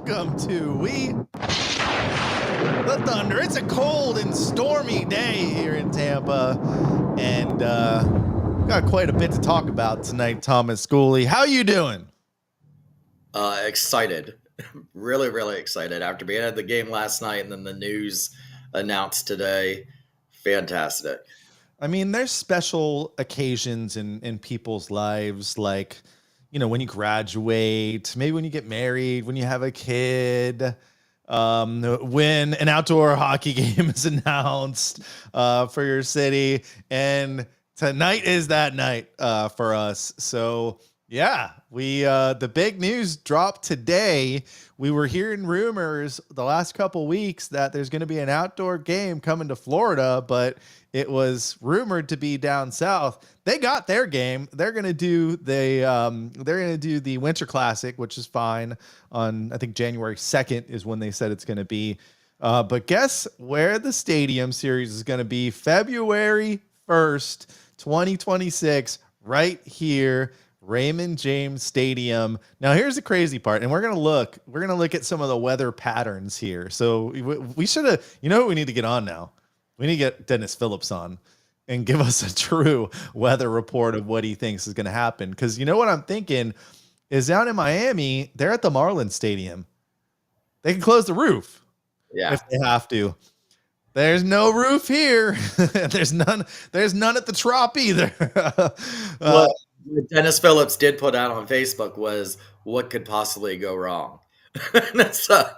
welcome to We the Thunder. It's a cold and stormy day here in Tampa, and got quite a bit to talk about tonight. Thomas Schooley, how you doing? Excited, really excited after being at the game last night and then the news announced today. Fantastic. I mean, there's special occasions in people's lives, like, when you graduate, maybe when you get married, when you have a kid, when an outdoor hockey game is announced for your city. And tonight is that night for us. So yeah, we the big news dropped today. We were hearing rumors the last couple weeks that there's going to be an outdoor game coming to Florida, but it was rumored to be down south. They got their game. They're going to do the Winter Classic, which is fine. On I think January 2nd is when they said it's going to be. But guess where the Stadium Series is going to be? February 1st, 2026, right here. Raymond James Stadium. Now, here's the crazy part, and we're gonna look at some of the weather patterns here. So we should have, what we need to get on now. We need to get Dennis Phillips on and give us a true weather report of what he thinks is going to happen. Because what I'm thinking is down in Miami, they're at the Marlins Stadium. They can close the roof if they have to. There's no roof here. There's none at the Trop either. What Dennis Phillips did put out on Facebook was what could possibly go wrong. so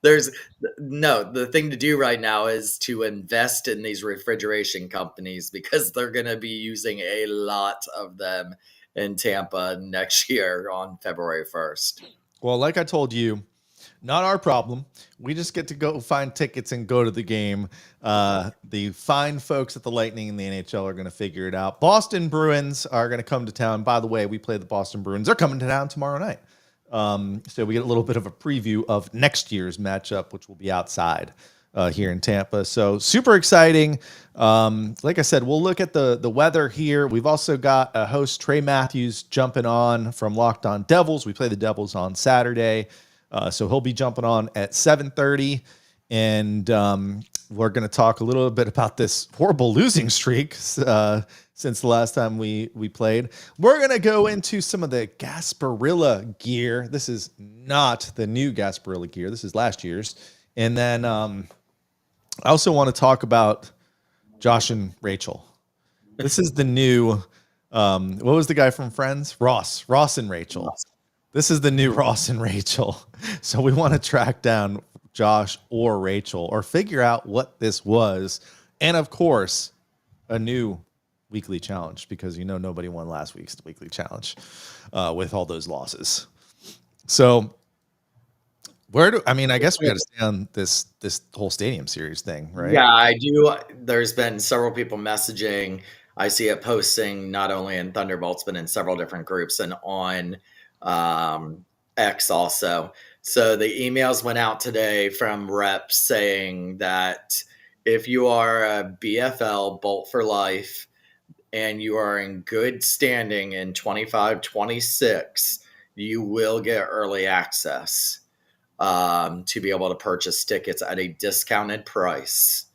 the thing to do right now is to invest in these refrigeration companies because they're going to be using a lot of them in Tampa next year on February 1st. Well, like I told you, not our problem. We just get to go find tickets and go to the game. The fine folks at the Lightning and the NHL are going to figure it out. Boston Bruins are going to come to town. By the way, we play the Boston Bruins. They're coming to town tomorrow night. So we get a little bit of a preview of next year's matchup, which will be outside here in Tampa. So super exciting. Like I said, we'll look at the weather here. We've also got a host, Trey Matthews, jumping on from Locked On Devils. We play the Devils on Saturday. So he'll be jumping on at 7:30, and we're going to talk a little bit about this horrible losing streak since the last time we played. We're going to go into some of the Gasparilla gear. This is not the new Gasparilla gear. This is last year's. And then I also want to talk about Josh and Rachel. This is the new, what was the guy from Friends? Ross and Rachel. This is the new Ross and Rachel. So we want to track down Josh or Rachel or figure out what this was. And of course, a new weekly challenge because nobody won last week's weekly challenge with all those losses. So I guess we got to stay on this whole Stadium Series thing, right? Yeah, I do. There's been several people messaging. I see it posting not only in Thunderbolts, but in several different groups and on X also. So the emails went out today from reps saying that if you are a BFL Bolt for Life and you are in good standing in 25-26, you will get early access to be able to purchase tickets at a discounted price.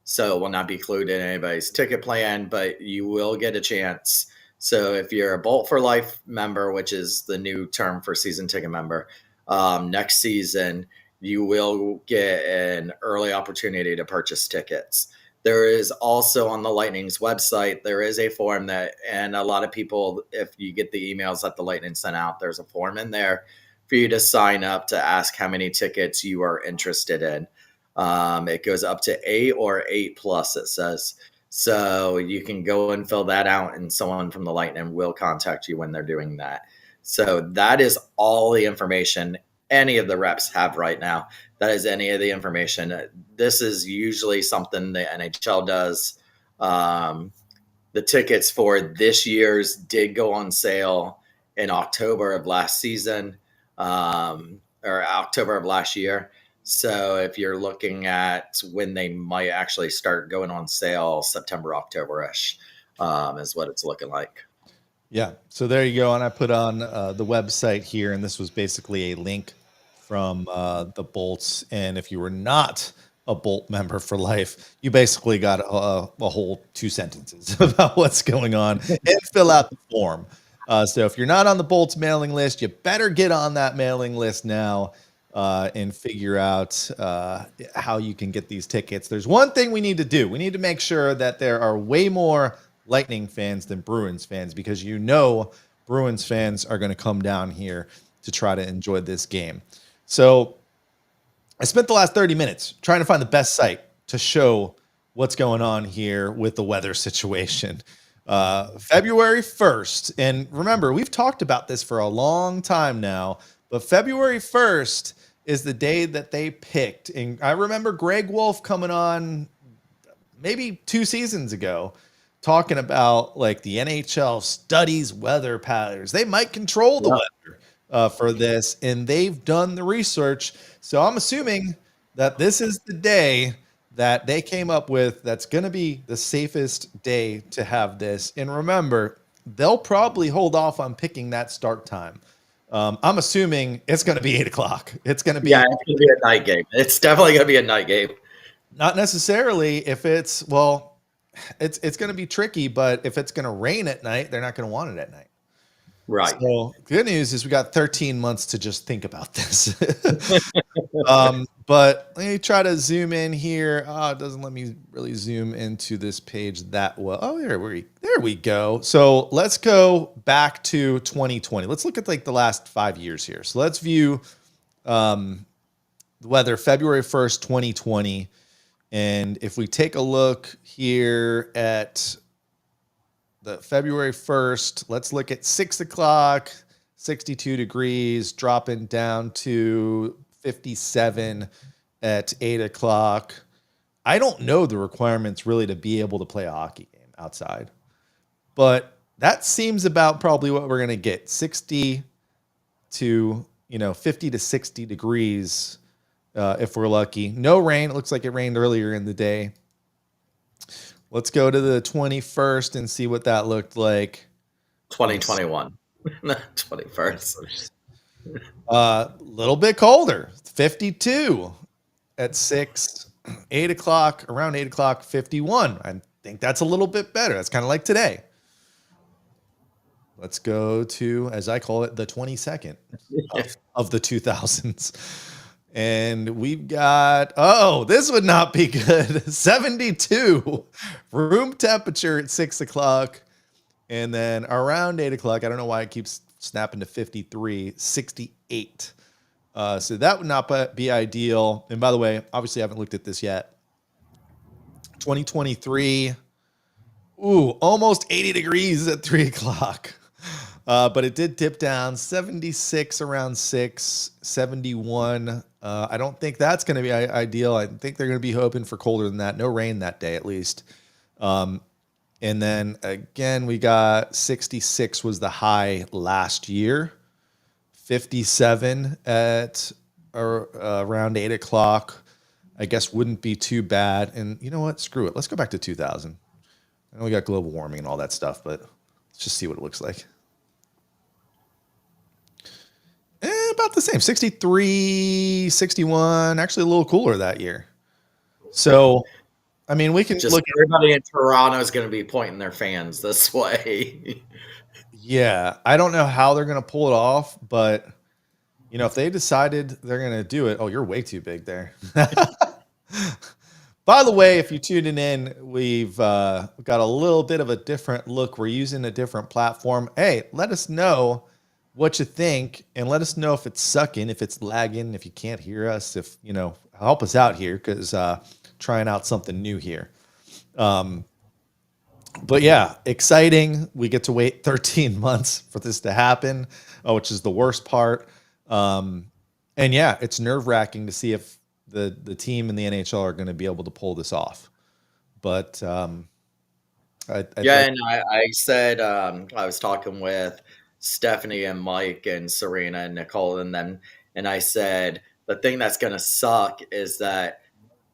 So it will not be included in anybody's ticket plan, but you will get a chance. So if you're a Bolt for Life member, which is the new term for season ticket member, next season, you will get an early opportunity to purchase tickets. There is also on the Lightning's website, there is a form and a lot of people, if you get the emails that the Lightning sent out, there's a form in there for you to sign up to ask how many tickets you are interested in. It goes up to 8 or 8+, it says. So you can go and fill that out, and someone from the Lightning will contact you when they're doing that. So that is all the information any of the reps have right now. That is any of the information. This is usually something the NHL does. The tickets for this year's did go on sale in October of last season, or October of last year. So if you're looking at when they might actually start going on sale, September, October-ish is what it's looking like. Yeah. So there you go. And I put on the website here, and this was basically a link from the Bolts. And if you were not a Bolt member for life, you basically got a whole 2 sentences about what's going on and fill out the form. So if you're not on the Bolts mailing list, you better get on that mailing list now and figure out how you can get these tickets. There's one thing we need to do. We need to make sure that there are way more Lightning fans than Bruins fans, because Bruins fans are going to come down here to try to enjoy this game. So I spent the last 30 minutes trying to find the best site to show what's going on here with the weather situation. February 1st, and remember, we've talked about this for a long time now, but February 1st is the day that they picked. And I remember Greg Wolf coming on maybe 2 seasons ago talking about like the NHL studies weather patterns. They might control the weather for this, and they've done the research. So I'm assuming that this is the day that they came up with that's going to be the safest day to have this. And remember, they'll probably hold off on picking that start time. I'm assuming it's going to be 8 o'clock. It's going to be, Yeah, it's gonna be a night game. It's definitely gonna be a night game. not necessarily if it's, well, it's going to be tricky, but if it's going to rain at night, they're not going to want it at night. Right. So good news is we got 13 months to just think about this. But let me try to zoom in here. Oh, it doesn't let me really zoom into this page that well. Oh, there we go. So let's go back to 2020. Let's look at like the last 5 years here. So let's view the weather February 1st, 2020. And if we take a look here at the February 1st, let's look at 6 o'clock, 62 degrees, dropping down to 57 at 8 o'clock. I don't know the requirements really to be able to play a hockey game outside, but that seems about probably what we're going to get. 60 to, 50 to 60 degrees if we're lucky. No rain. It looks like it rained earlier in the day. Let's go to the 21st and see what that looked like. 2021. 21st. Little bit colder, 52 at 6, 8 o'clock, around 8 o'clock, 51. I think that's a little bit better. That's kind of like today. Let's go to, as I call it, the 22nd of the 2000s. And we've got, oh, this would not be good. 72 room temperature at 6 o'clock. And then around 8 o'clock, I don't know why it keeps snapping to 53, 68. So that would not be ideal. And by the way, obviously I haven't looked at this yet. 2023, almost 80 degrees at 3 o'clock. But it did dip down 76 around 6, 71. I don't think that's going to be ideal. I think they're going to be hoping for colder than that. No rain that day, at least. And then again, we got 66 was the high last year. 57 at around 8 o'clock. I guess wouldn't be too bad. And you know what? Screw it. Let's go back to 2000. I know we got global warming and all that stuff, but let's just see what it looks like. About the same, 63, 61, actually a little cooler that year. So, I mean, we can Just look. everybody in Toronto is going to be pointing their fans this way. Yeah, I don't know how they're going to pull it off, but, if they decided they're going to do it, oh, you're way too big there. By the way, if you're tuning in, we've got a little bit of a different look. We're using a different platform. Hey, let us know what you think, and let us know if it's sucking, if it's lagging, if you can't hear us, if, help us out here, because trying out something new here. But yeah, exciting. We get to wait 13 months for this to happen, which is the worst part. And yeah, it's nerve-wracking to see if the team in the NHL are going to be able to pull this off. But and I said I was talking with Stephanie and Mike and Serena and Nicole and them, and I said the thing that's going to suck is that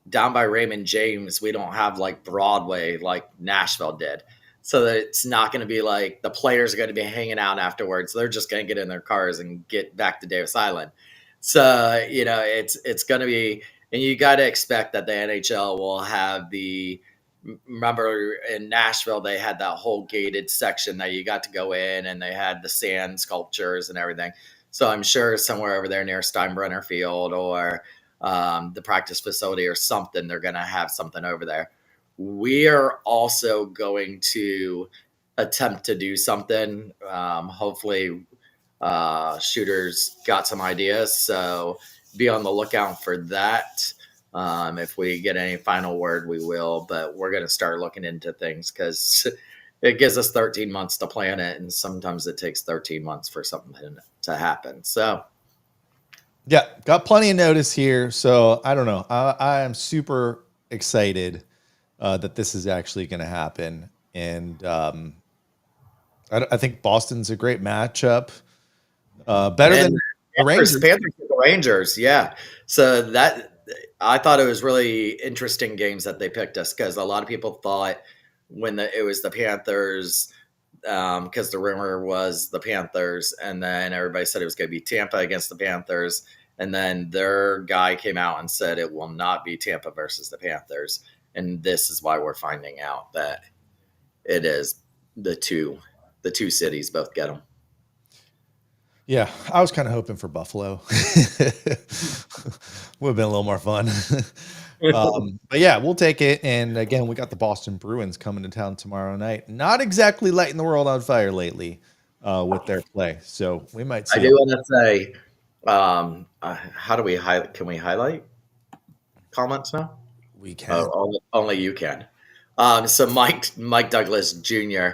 down by Raymond James we don't have like Broadway like Nashville did. so that it's not going to be like the players are going to be hanging out afterwards. They're just going to get in their cars and get back to Davis Island. So, it's going to be, and you got to expect that the NHL will have remember in Nashville, they had that whole gated section that you got to go in, and they had the sand sculptures and everything. So I'm sure somewhere over there near Steinbrenner Field or the practice facility or something, they're going to have something over there. We are also going to attempt to do something. Hopefully, Shooter's got some ideas, so be on the lookout for that. If we get any final word, we will, but we're going to start looking into things because it gives us 13 months to plan it, and sometimes it takes 13 months for something to happen. So, yeah, got plenty of notice here. So I don't know. I am super excited that this is actually going to happen. And I think Boston's a great matchup. Better than the Rangers. The Rangers, yeah. So that I thought it was really interesting games that they picked us because a lot of people thought when it was the Panthers, because the rumor was the Panthers, and then everybody said it was going to be Tampa against the Panthers, and then their guy came out and said it will not be Tampa versus the Panthers, and this is why we're finding out that it is the two cities both get them. Yeah, I was kind of hoping for Buffalo. Would have been a little more fun. But yeah, we'll take it. And again, we got the Boston Bruins coming to town tomorrow night. Not exactly lighting the world on fire lately with their play. So we might see. I do want to say, how do we highlight? Can we highlight comments now? We can. Only you can. So Mike Douglas Jr.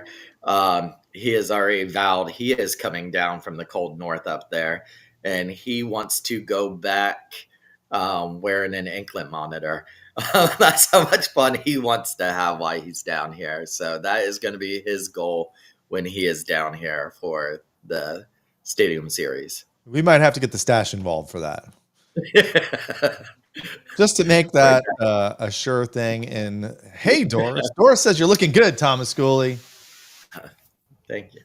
He has already vowed he is coming down from the cold north up there, and he wants to go back wearing an anklet monitor. That's how much fun he wants to have while he's down here. So that is going to be his goal when he is down here for the Stadium Series. We might have to get the stash involved for that. Just to make that a sure thing. And hey, Doris. Doris says you're looking good, Thomas Schooley. Thank you.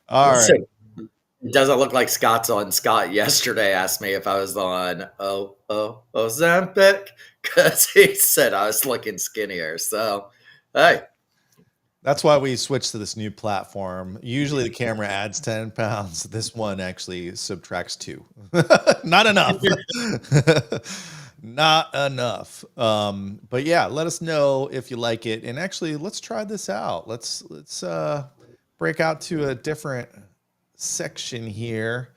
All right. So, it doesn't look like Scott's on. Scott yesterday asked me if I was on Ozempic because he said I was looking skinnier. So, hey. That's why we switched to this new platform. Usually the camera adds 10 pounds. This one actually subtracts 2. Not enough. Not enough. But yeah, let us know if you like it. And actually, let's try this out. Let's break out to a different section here.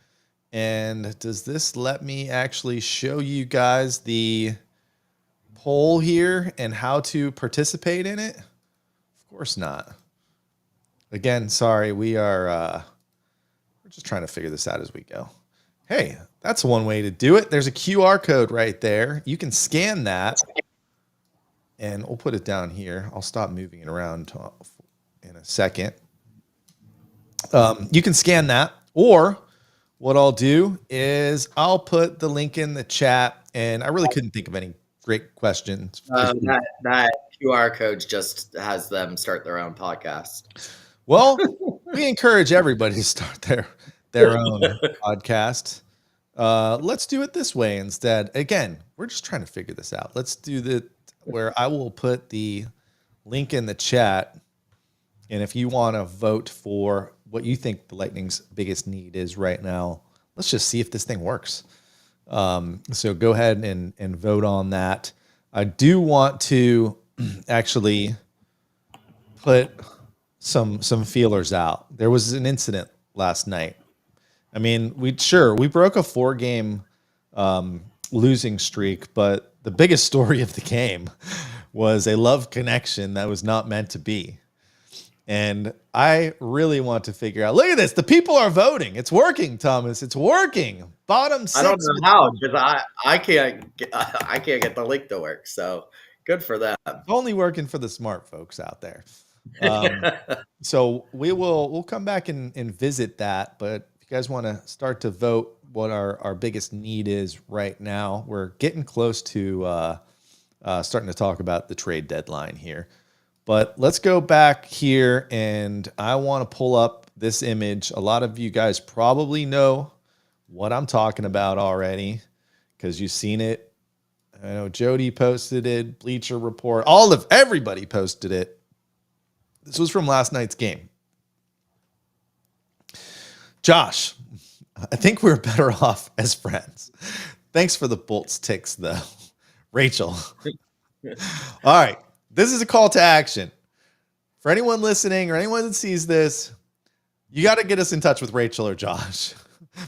And does this let me actually show you guys the poll here and how to participate in it? Of course not. Again, sorry, we're just trying to figure this out as we go. Hey, that's one way to do it. There's a QR code right there. You can scan that, and we'll put it down here. I'll stop moving it around in a second. You can scan that, or what I'll do is I'll put the link in the chat, and I really couldn't think of any great questions. That QR code just has them start their own podcast. Well, we encourage everybody to start their own podcast. Let's do it this way instead. Again, we're just trying to figure this out. Let's do where I will put the link in the chat. And if you want to vote for what you think the Lightning's biggest need is right now, let's just see if this thing works. So go ahead and vote on that. I do want to actually put some feelers out. There was an incident last night. I mean, we broke a 4-game losing streak, but the biggest story of the game was a love connection that was not meant to be. And I really want to figure out, look at this. The people are voting. It's working, Thomas. It's working. Bottom 6. I don't know how, because I can't get the link to work. So good for them. Only working for the smart folks out there. So we'll come back and visit that. But if you guys want to start to vote what our biggest need is right now, we're getting close to starting to talk about the trade deadline here. But let's go back here, and I want to pull up this image. A lot of you guys probably know what I'm talking about already because you've seen it. I know Jody posted it, Bleacher Report, everybody posted it. This was from last night's game. Josh, I think we're better off as friends. Thanks for the Bolts ticks, though. Rachel. All right. This is a call to action. For anyone listening or anyone that sees this, you got to get us in touch with Rachel or Josh.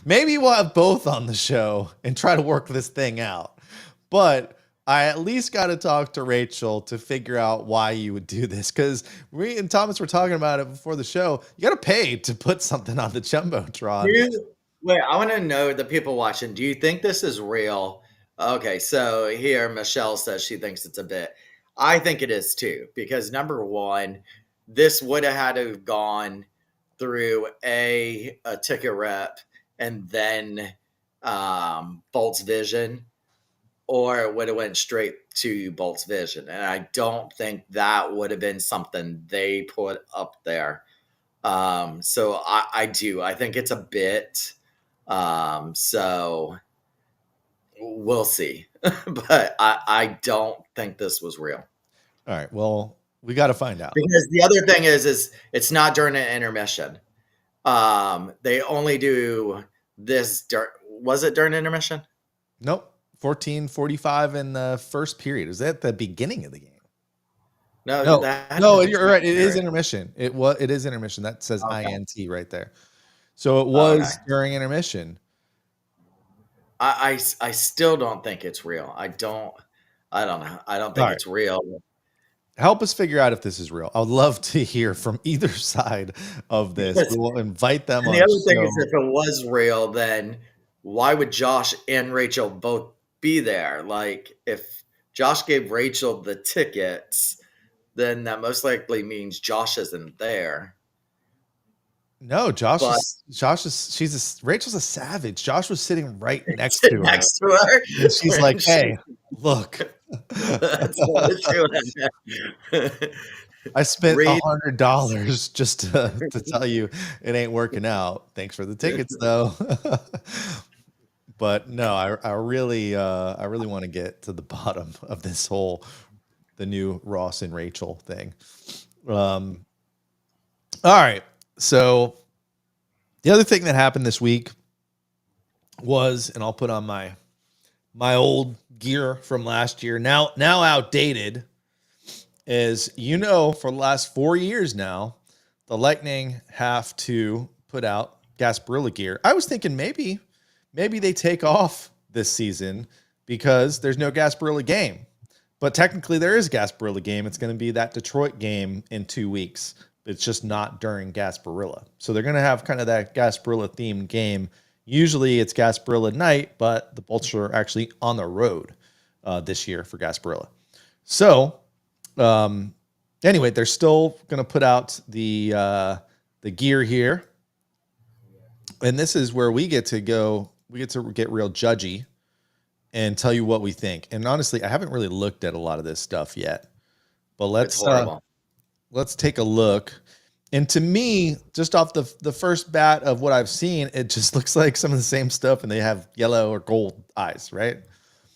Maybe we'll have both on the show and try to work this thing out. But I at least got to talk to Rachel to figure out why you would do this. Because we and Thomas were talking about it before the show. You got to pay to put something on the Jumbotron. Wait, I want to know, the people watching, do you think this is real? Okay, so here Michelle says she thinks it's a bit. I think it is too, because number one, this would have had to have gone through a ticket rep and then Bolt's Vision, or it would have went straight to Bolt's Vision. And I don't think that would have been something they put up there. So I do. I think it's a bit. So we'll see. But I don't think this was real. All right. Well, we got to find out. Because the other thing is it's not during an intermission. They only do this was it during intermission? Nope. 14:45 in the first period. Is that the beginning of the game? No, you're right. It is intermission. It is intermission. That says INT right there. So it was during intermission. I still don't think it's real. I don't know. I don't think it's real. Help us figure out if this is real. I would love to hear from either side of this. We will invite them on. The other thing is, if it was real, then why would Josh and Rachel both be there? Like, if Josh gave Rachel the tickets, then that most likely means Josh isn't there. No, Rachel's a savage. Josh was sitting right next to her. And she's like, hey, look. I spent $100 just to tell you it ain't working out. Thanks for the tickets, though. But no, I really want to get to the bottom of this the new Ross and Rachel thing. All right. So the other thing that happened this week was, and I'll put on my old gear from last year, now outdated, is, for the last 4 years now, the Lightning have to put out Gasparilla gear. I was thinking maybe they take off this season because there's no Gasparilla game. But technically there is a Gasparilla game. It's going to be that Detroit game in 2 weeks. It's just not during Gasparilla. So they're going to have kind of that Gasparilla themed game. Usually it's Gasparilla night, but the Bolts are actually on the road this year for Gasparilla. So anyway, they're still going to put out the gear here. And this is where we get to get real judgy and tell you what we think. And honestly, I haven't really looked at a lot of this stuff yet. But let's take a look. And to me, just off the first bat of what I've seen, it just looks like some of the same stuff, and they have yellow or gold eyes, right?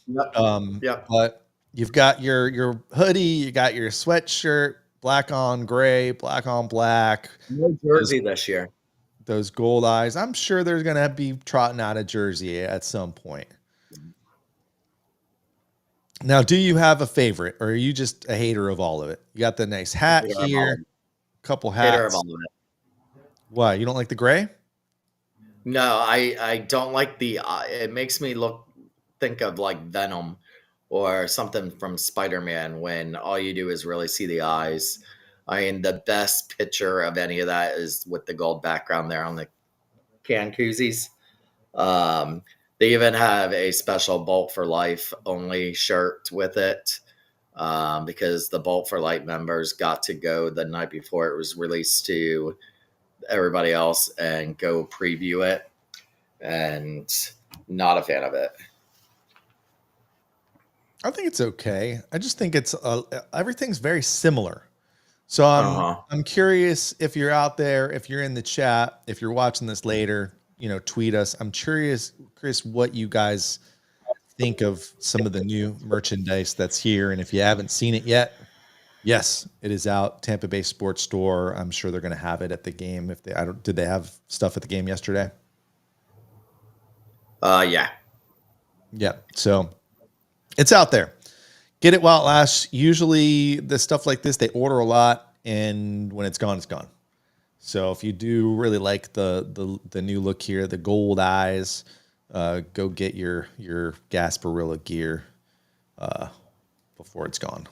Yep. But you've got your hoodie, you got your sweatshirt, black on gray, black on black. No jersey this year. Those gold eyes. I'm sure there's going to be trotting out a jersey at some point. Now, do you have a favorite, or are you just a hater of all of it? You got the nice hat here, couple hats. Hater of all of it. Why? You don't like the gray? No, I don't like it makes me think of like Venom or something from Spider-Man, when all you do is really see the eyes. I mean, the best picture of any of that is with the gold background there on the can koozies. They even have a special Bolt for Life only shirt with it, because the Bolt for Life members got to go the night before it was released to everybody else and go preview it, and not a fan of it. I think it's okay. I just think it's everything's very similar. So Uh-huh. I'm curious if you're out there, if you're in the chat, if you're watching this later, tweet us. I'm curious, Chris, what you guys think of some of the new merchandise that's here. And if you haven't seen it yet, yes, it is out. Tampa Bay Sports Store. I'm sure they're going to have it at the game. If they, I don't, did they have stuff at the game yesterday? Yeah. Yeah. So it's out there. Get it while it lasts. Usually, the stuff like this, they order a lot, and when it's gone, it's gone. So if you do really like the new look here, the gold eyes, go get your Gasparilla gear before it's gone.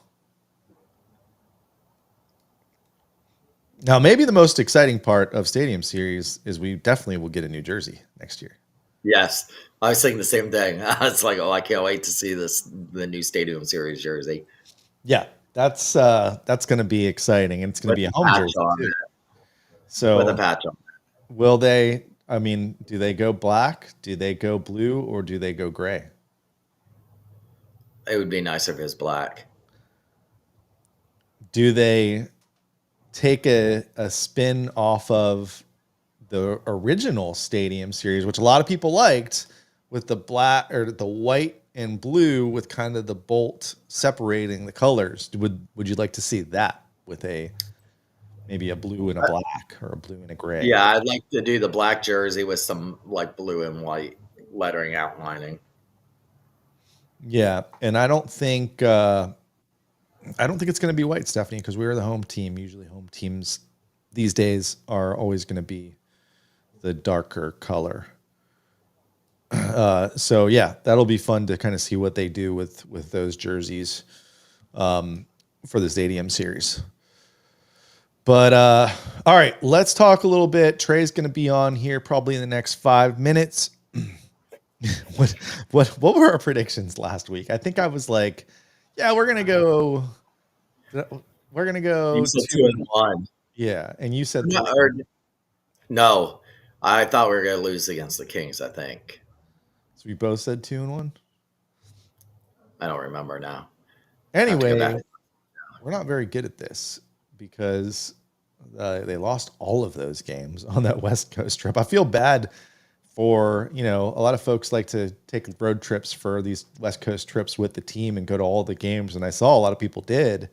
Now, maybe the most exciting part of Stadium Series is we definitely will get a new jersey next year. Yes. I was thinking the same thing. I was like, oh, I can't wait to see the new Stadium Series jersey Yeah, that's going to be exciting, and it's going to with be a the home patch jersey on too. it. With a So, patch on will they? I mean, do they go black? Do they go blue? Or do they go gray? it. It would be nice if it was black. Do they take a spin off of the original Stadium Series, which a lot of people liked, with the black or the white and blue with kind of the bolt separating the colors? Would you like to see that with maybe a blue and a black or a blue and a gray? Yeah, I'd like to do the black jersey with some like blue and white lettering outlining. Yeah, and I don't think it's going to be white, Stephanie, because we're the home team. Usually, home teams these days are always going to be the darker color. So yeah, that'll be fun to kind of see what they do with those jerseys for the Stadium Series. But all right, let's talk a little bit. Trey's going to be on here probably in the next 5 minutes. What were our predictions last week? I think I was like, yeah, we're gonna go You said two to and one. yeah, and you said No, 3. no, I thought we were going to lose against the Kings. I think So we both said 2-1. I don't remember now. I have to go back. Anyway, we're not very good at this because they lost all of those games on that West Coast trip. I feel bad for, a lot of folks like to take road trips for these West Coast trips with the team and go to all the games. And I saw a lot of people did,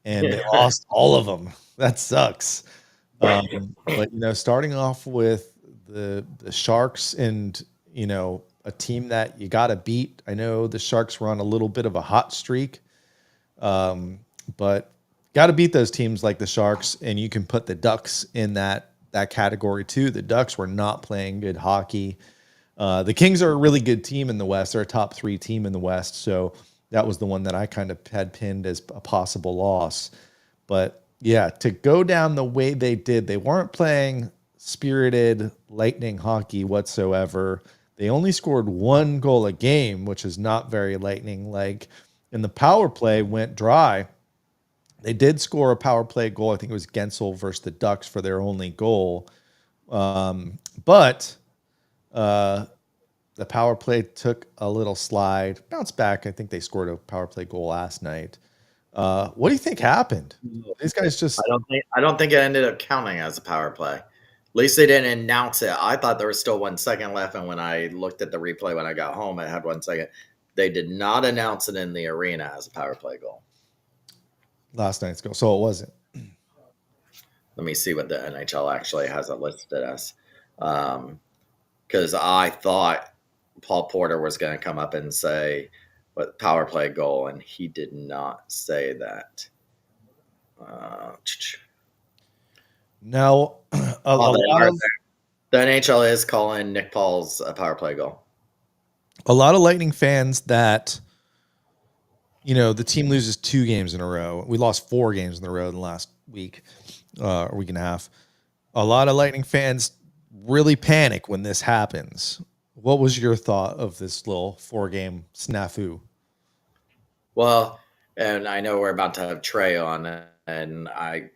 and they lost all of them. That sucks. But, starting off with the Sharks and, a team that you got to beat. I know the Sharks were on a little bit of a hot streak, but got to beat those teams like the Sharks, and you can put the Ducks in that category too. The Ducks were not playing good hockey. The Kings are a really good team in the West. They're a top 3 team in the West, so that was the one that I kind of had pinned as a possible loss. But yeah, to go down the way they did, they weren't playing spirited lightning hockey whatsoever. They only scored 1 goal a game, which is not very lightning like. And the power play went dry. They did score a power play goal. I think it was Gensel versus the Ducks for their only goal. But the power play took a little slide, bounced back. I think they scored a power play goal last night. What do you think happened? These guys just I don't think it ended up counting as a power play. At least they didn't announce it. I thought there was still 1 second left, and when I looked at the replay when I got home, it had 1 second. They did not announce it in the arena as a power play goal. last night's goal, so it wasn't. Let me see what the NHL actually has it listed as. Because I thought Paul Porter was going to come up and say what power play goal, and he did not say that. Now, a lot of the NHL is calling Nick Paul's a power play goal. a lot of Lightning fans that the team loses 2 games in a row. We lost 4 games in a row in the last week, or week and a half. A lot of Lightning fans really panic when this happens. What was your thought of this little 4-game snafu? Well, and I know we're about to have Trey on, and I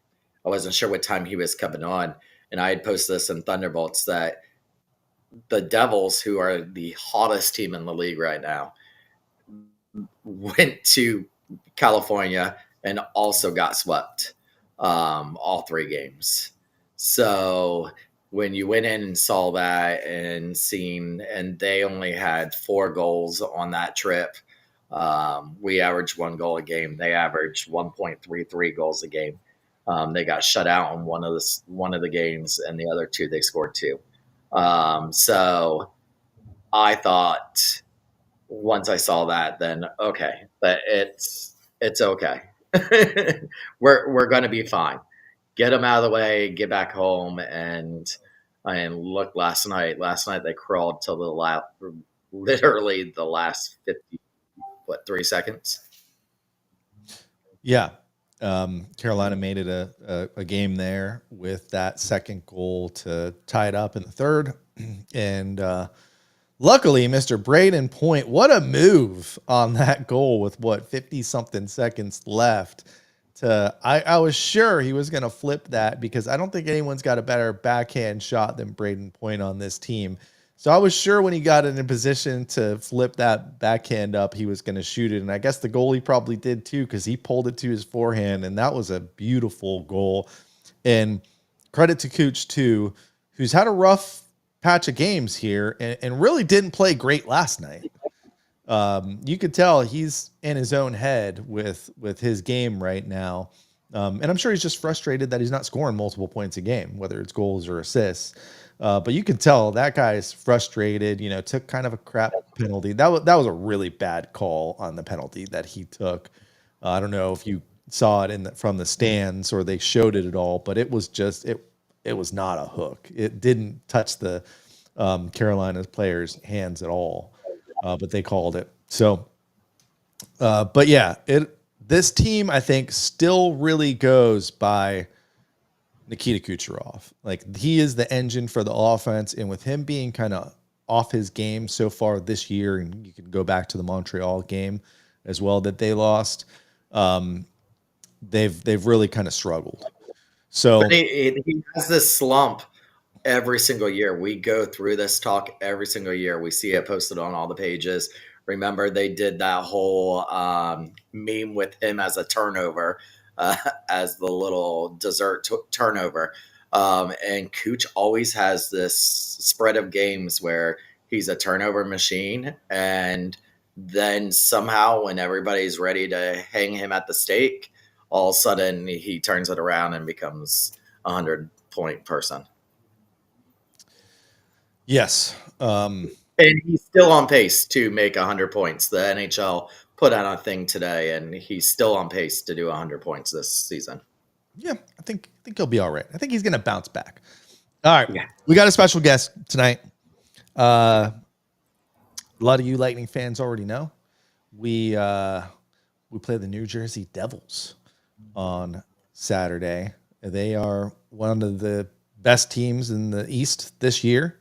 wasn't sure what time he was coming on, and I had posted this in Thunderbolts that the Devils, who are the hottest team in the league right now, went to California and also got swept. all 3 games. So when you went in and saw that and seen, and they only had 4 goals on that trip. We averaged 1 goal a game. They averaged 1.33 goals a game. They got shut out in one of the games, and the other 2 they scored 2. So I thought once I saw that, then okay, but it's okay. We're gonna be fine. Get them out of the way, get back home, and look. Last night they crawled till literally the last 3 seconds. Yeah. Carolina made it a game there with that second goal to tie it up in the third. And luckily, Mr. Braden Point, what a move on that goal with 50 something seconds left. I was sure he was going to flip that because I don't think anyone's got a better backhand shot than Braden Point on this team. So I was sure when he got in a position to flip that backhand up, he was going to shoot it. And I guess the goalie probably did too because he pulled it to his forehand, and that was a beautiful goal. And credit to Cooch too, who's had a rough patch of games here and really didn't play great last night. You could tell he's in his own head with his game right now. And I'm sure he's just frustrated that he's not scoring multiple points a game, whether it's goals or assists. But you can tell that guy's frustrated, took kind of a crap penalty. That was a really bad call on the penalty that he took. I don't know if you saw it from the stands or they showed it at all, but it was just, it was not a hook. It didn't touch the Carolina's players' hands at all. But they called it. So, but yeah, this team, I think, still really goes by Nikita Kucherov. Like, he is the engine for the offense, and with him being kind of off his game so far this year, and you can go back to the Montreal game as well that they lost, they've really kind of struggled. So But he has this slump every single year. We go through this talk every single year. We see it posted on all the pages. Remember, they did that whole meme with him as a turnover, as the little dessert turnover. And Cooch always has this spread of games where he's a turnover machine. And then somehow, when everybody's ready to hang him at the stake, all of a sudden he turns it around and becomes a 100-point person. yes, And he's still on pace to make 100 points. The NHL put out a thing today, and he's still on pace to do 100 points this season. yeah, I think he'll be all right. I think he's going to bounce back. All right, Yeah. we got a special guest tonight. A lot of you Lightning fans already know we play the New Jersey Devils on Saturday. They are one of the best teams in the East this year.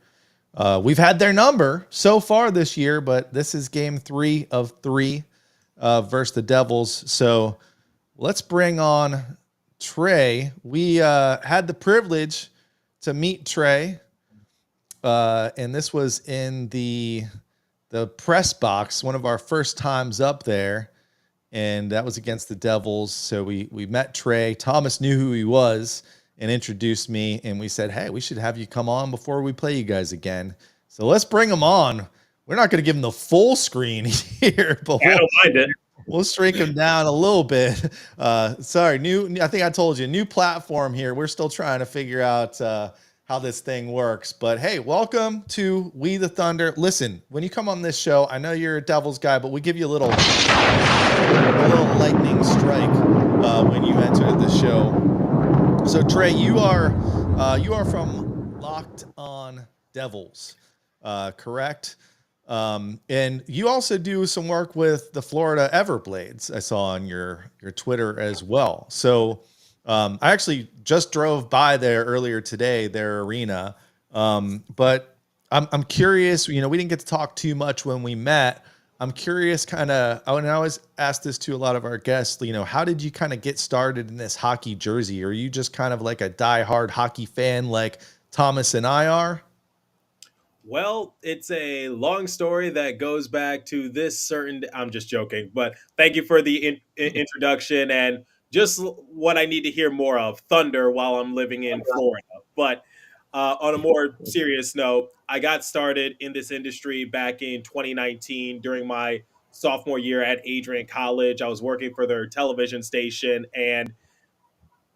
We've had their number so far this year, but this is game 3 of 3 versus the Devils. So let's bring on Trey. We had the privilege to meet Trey, and this was in the press box, one of our first times up there, and that was against the Devils. So we met Trey. Thomas knew who he was and introduced me, and we said, hey, we should have you come on before we play you guys again. So let's bring him on. We're not going to give him the full screen here, but I don't mind it. We'll shrink him down a little bit. Sorry, I think I told you, new platform here. We're still trying to figure out how this thing works. But hey, welcome to We the Thunder. Listen, when you come on this show, I know you're a Devils guy, but we give you a little lightning strike when you enter the show. So Trey, you are from Locked On Devils, correct? And you also do some work with the Florida Everblades. I saw on your Twitter as well. So I actually just drove by there earlier today, their arena. But I'm curious. We didn't get to talk too much when we met. I'm curious, and I always ask this to a lot of our guests. How did you kind of get started in this hockey jersey? Are you just kind of like a diehard hockey fan, like Thomas and I are? Well, it's a long story that goes back to this certain. I'm just joking, but thank you for the introduction. And just what I need to hear more of, Thunder, while I'm living in Florida. But on a more serious note, I got started in this industry back in 2019 during my sophomore year at Adrian College. I was working for their television station, and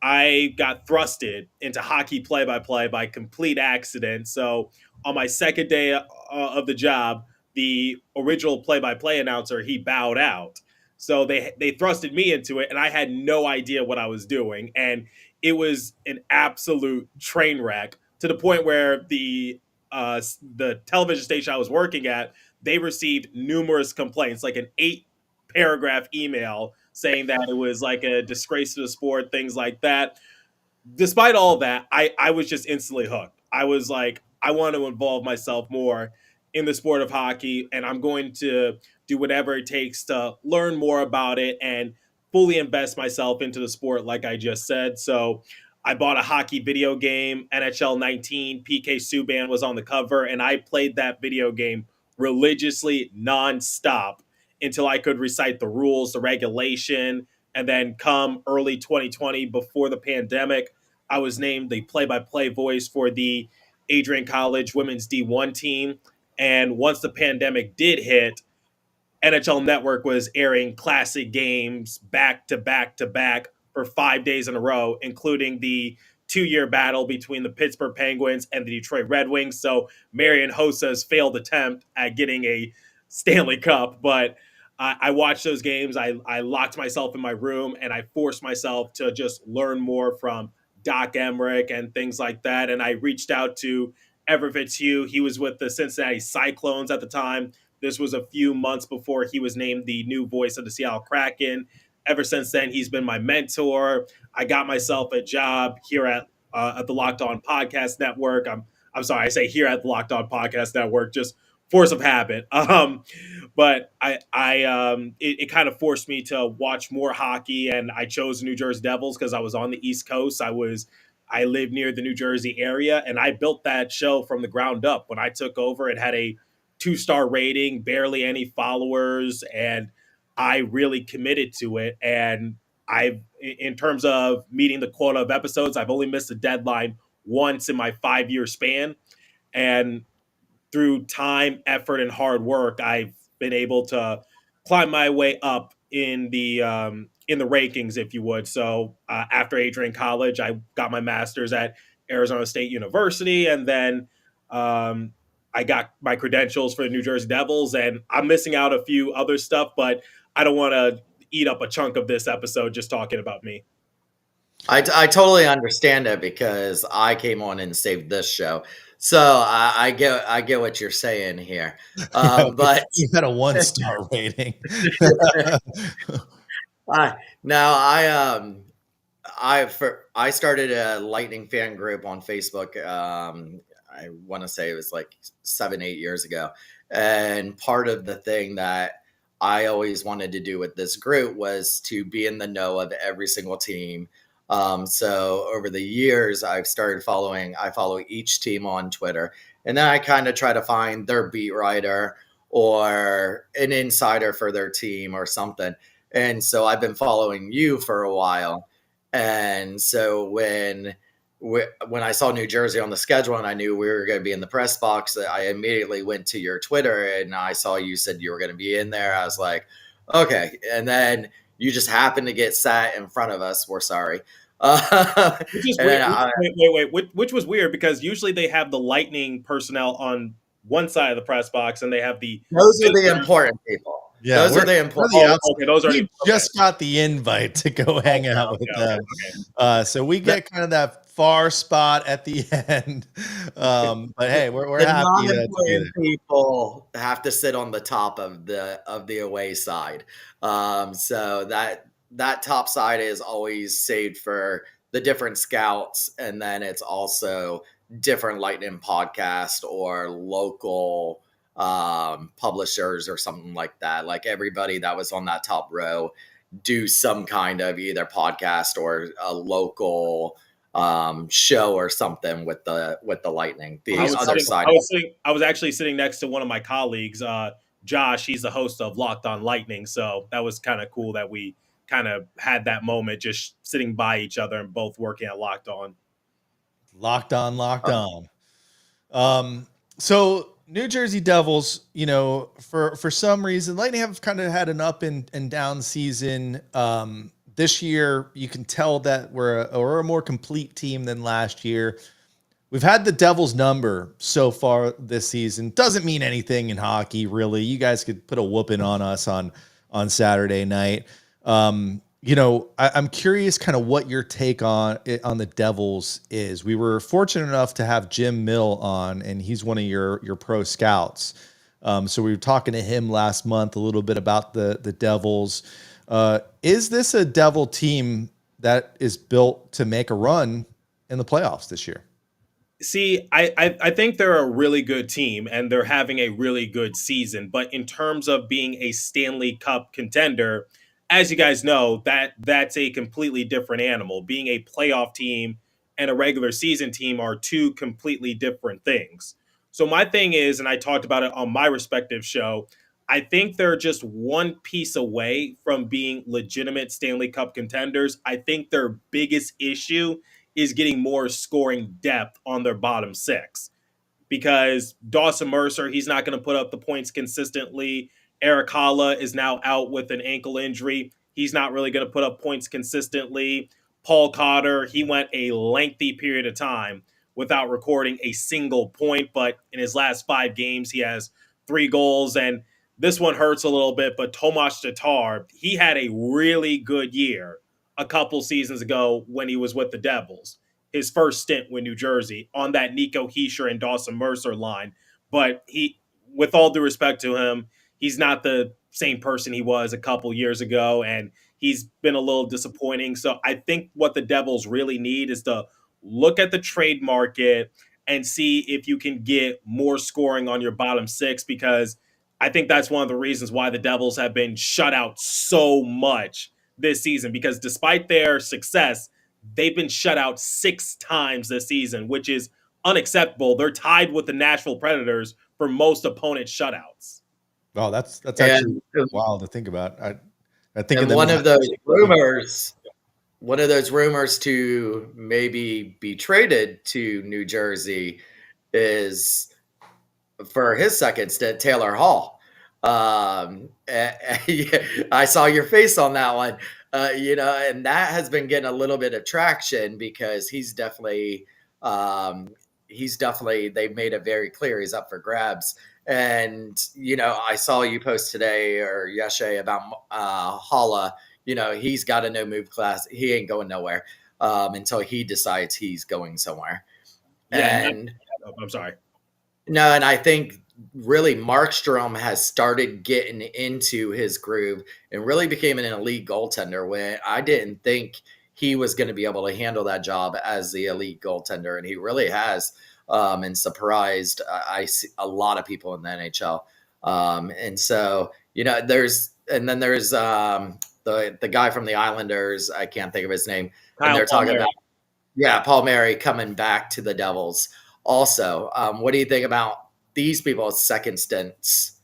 I got thrusted into hockey play by play by complete accident. So on my second day of the job, the original play by play announcer, he bowed out. So they thrusted me into it, and I had no idea what I was doing, and it was an absolute train wreck to the point where the television station I was working at, they received numerous complaints, like an 8 paragraph email saying that it was like a disgrace to the sport, things like that. Despite all that, I was just instantly hooked. I was like, I want to involve myself more in the sport of hockey, and I'm going to do whatever it takes to learn more about it and fully invest myself into the sport, like I just said. So I bought a hockey video game, NHL 19. PK Subban was on the cover, and I played that video game religiously nonstop until I could recite the rules, the regulation, and then come early 2020, before the pandemic, I was named the play-by-play voice for the Adrian College women's D1 team. And once the pandemic did hit, NHL Network was airing classic games back to back to back for 5 days in a row, including the 2 year battle between the Pittsburgh Penguins and the Detroit Red Wings. So Marian Hossa's failed attempt at getting a Stanley Cup, but I watched those games. I locked myself in my room and I forced myself to just learn more from Doc Emmerich and things like that. And I reached out to Ever Fitzhugh. He was with the Cincinnati Cyclones at the time. This was a few months before he was named the new voice of the Seattle Kraken. Ever since then, he's been my mentor. I got myself a job here at the Locked On Podcast Network. I'm sorry, I say here at the Locked On Podcast Network, just force of habit. But it kind of forced me to watch more hockey, and I chose New Jersey Devils because I was on the East Coast. I lived near the New Jersey area, and I built that show from the ground up. When I took over, it had a 2-star rating, barely any followers, and I really committed to it. And in terms of meeting the quota of episodes, I've only missed a deadline once in my 5-year span. And through time, effort, and hard work, I've been able to climb my way up in the rankings, if you would. So after Adrian College, I got my master's at Arizona State University, and then um, I got my credentials for the New Jersey Devils. And I'm missing out a few other stuff, but I don't want to eat up a chunk of this episode just talking about me. I totally understand it because I came on and saved this show. So I get what you're saying here. But you had a 1-star rating. now I started a Lightning fan group on Facebook. I want to say it was like 7-8 years ago, and part of the thing that I always wanted to do with this group was to be in the know of every single team. So over the years, I follow each team on Twitter, and then I kind of try to find their beat writer or an insider for their team or something. And so I've been following you for a while. And so when I saw New Jersey on the schedule and I knew we were going to be in the press box, I immediately went to your Twitter and I saw you said you were going to be in there. I was like, okay. And then you just happened to get sat in front of us. We're sorry. Which is weird. Which was weird because usually they have the Lightning personnel on one side of the press box, and they have those are the important people. Yeah, those are the important. Those are we just got the invite to go hang out with them. Okay. So we get kind of that far spot at the end. But hey, we're happy to be there. People have to sit on the top of the away side. So that top side is always saved for the different scouts, and then it's also different Lightning podcast or local publishers or something like that. Like everybody that was on that top row do some kind of either podcast or a local show or something with the Lightning. I was actually sitting next to one of my colleagues, Josh. He's the host of Locked On Lightning, so that was kind of cool that we kind of had that moment just sitting by each other and both working at Locked On. Locked on, locked on. Um, so New Jersey Devils, for some reason, Lightning have kind of had an up and down season. This year, you can tell that we're a more complete team than last year. We've had the Devils number so far this season. Doesn't mean anything in hockey, really. You guys could put a whooping on us on Saturday night. I'm curious kind of what your take on the Devils is. We were fortunate enough to have Jim Mill on, and he's one of your pro scouts. So we were talking to him last month a little bit about the Devils. Is this a Devil team that is built to make a run in the playoffs this year? See, I think they're a really good team and they're having a really good season. But in terms of being a Stanley Cup contender, as you guys know, that's a completely different animal. Being a playoff team and a regular season team are two completely different things. So my thing is, and I talked about it on my respective show, I think they're just one piece away from being legitimate Stanley Cup contenders. I think their biggest issue is getting more scoring depth on their bottom six because Dawson Mercer, he's not going to put up the points consistently. Eric Holla is now out with an ankle injury. He's not really going to put up points consistently. Paul Cotter, he went a lengthy period of time without recording a single point, but in his last 5 games, he has 3 goals. And this one hurts a little bit, but Tomas Tatar, he had a really good year a couple seasons ago when he was with the Devils. His first stint with New Jersey on that Nico Hischier and Dawson Mercer line. But he, with all due respect to him, he's not the same person he was a couple years ago, and he's been a little disappointing. So I think what the Devils really need is to look at the trade market and see if you can get more scoring on your bottom six, because I think that's one of the reasons why the Devils have been shut out so much this season, because despite their success, they've been shut out 6 times this season, which is unacceptable. They're tied with the Nashville Predators for most opponent shutouts. Wow, that's actually wild to think about. I think and one of those rumors to maybe be traded to New Jersey is for his second stint, Taylor Hall. I saw your face on that one, and that has been getting a little bit of traction because he's definitely, they've made it very clear he's up for grabs. And, I saw you post today or yesterday about Holla. He's got a no move class. He ain't going nowhere until he decides he's going somewhere. Yeah, and I'm sorry. No, and I think really Markstrom has started getting into his groove and really became an elite goaltender when I didn't think he was going to be able to handle that job as the elite goaltender. And he really has, and surprised I see a lot of people in the NHL. And so, there's the guy from the Islanders. I can't think of his name. And they're talking about, Paul Mary coming back to the Devils. Also, what do you think about these people's second stints?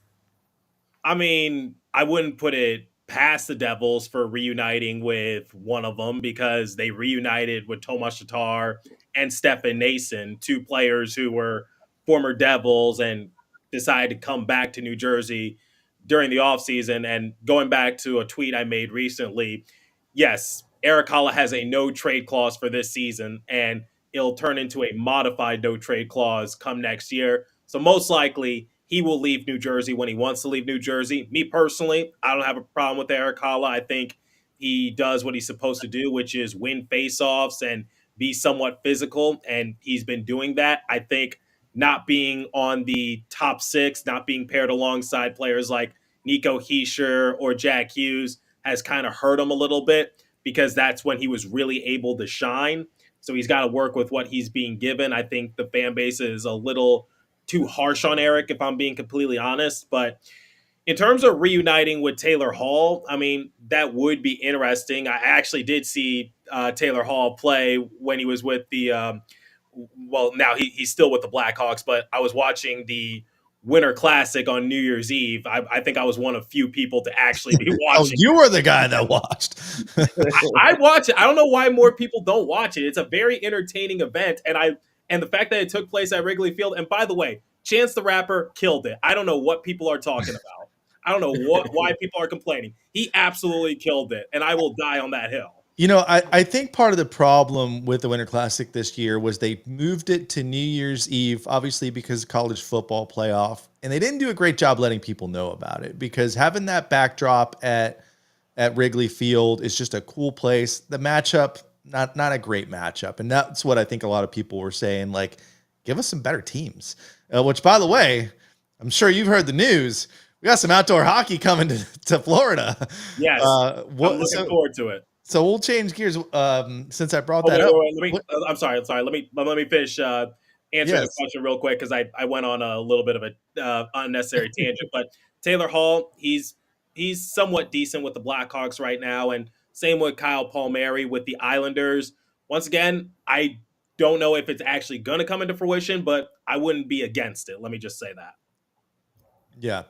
I mean, I wouldn't put it past the Devils for reuniting with one of them, because they reunited with Tomas Tatar and Stefan Nason, 2 players who were former Devils and decided to come back to New Jersey during the offseason. And going back to a tweet I made recently, yes, Eric Holla has a no trade clause for this season, and it'll turn into a modified no trade clause come next year. So most likely he will leave New Jersey when he wants to leave New Jersey. Me personally, I don't have a problem with Eric Holla. I think he does what he's supposed to do, which is win faceoffs and be somewhat physical, and he's been doing that. I think not being on the top 6, not being paired alongside players like Nico Hischier or Jack Hughes has kind of hurt him a little bit, because that's when he was really able to shine. So he's got to work with what he's being given. I think the fan base is a little too harsh on Eric, if I'm being completely honest. But in terms of reuniting with Taylor Hall, I mean, that would be interesting. I actually did see Taylor Hall play when he was with the, well, now he's still with the Blackhawks, but I was watching the Winter Classic on New Year's Eve. I think I was one of few people to actually be watching. You were the guy that watched. I watch it. I don't know why more people don't watch it. It's a very entertaining event, and the fact that it took place at Wrigley Field. And by the way, Chance the Rapper killed it. I don't know what people are talking about. I don't know why people are complaining. He absolutely killed it, and I will die on that hill. I think part of the problem with the Winter Classic this year was they moved it to New Year's Eve, obviously because of college football playoff, and they didn't do a great job letting people know about it, because having that backdrop at Wrigley Field is just a cool place. The matchup, not a great matchup, and that's what I think a lot of people were saying, like, give us some better teams. Which, by the way, I'm sure you've heard the news. We got some outdoor hockey coming to Florida. Yes, I'm looking forward to it. So we'll change gears since I brought that up. I'm sorry. Let me finish answering the question real quick, because I went on a little bit of a unnecessary tangent. But Taylor Hall, he's somewhat decent with the Blackhawks right now, and same with Kyle Palmieri with the Islanders. Once again, I don't know if it's actually going to come into fruition, but I wouldn't be against it. Let me just say that. Yeah.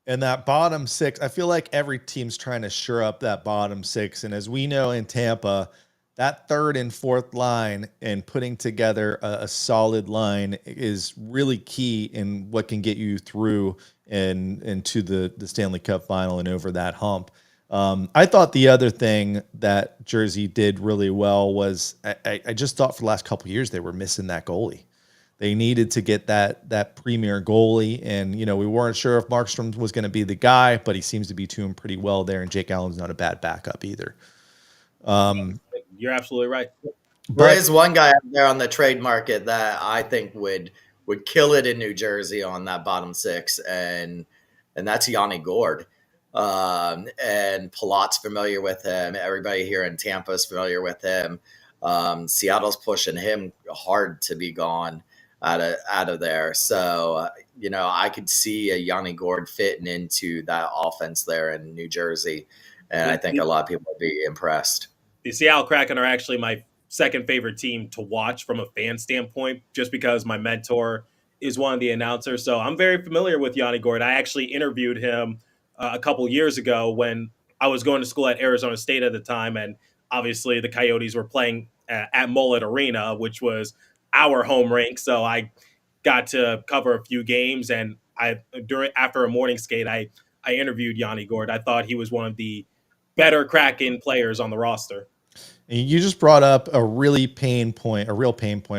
And that bottom six, I feel like every team's trying to shore up that bottom six. And as we know in Tampa, that third and fourth line and putting together a solid line is really key in what can get you through and into the Stanley Cup final and over that hump. I thought the other thing that Jersey did really well was I just thought for the last couple of years they were missing that goalie. They needed to get that premier goalie, and we weren't sure if Markstrom was going to be the guy, but he seems to be doing pretty well there. And Jake Allen's not a bad backup either. You're absolutely right. There is one guy out there on the trade market that I think would kill it in New Jersey on that bottom six, and that's Yanni Gourde. And Palat's familiar with him. Everybody here in Tampa is familiar with him. Seattle's pushing him hard to be gone out of there. So, I could see a Yanni Gourde fitting into that offense there in New Jersey. And I think a lot of people would be impressed. The Seattle Kraken are actually my second favorite team to watch from a fan standpoint, just because my mentor is one of the announcers. So I'm very familiar with Yanni Gourde. I actually interviewed him a couple years ago when I was going to school at Arizona State at the time. And obviously the Coyotes were playing at Mullet Arena, which was our home rink. So I got to cover a few games, and after a morning skate, I interviewed Yanni Gourde. I thought he was one of the better Kraken players on the roster. And you just brought up a real pain point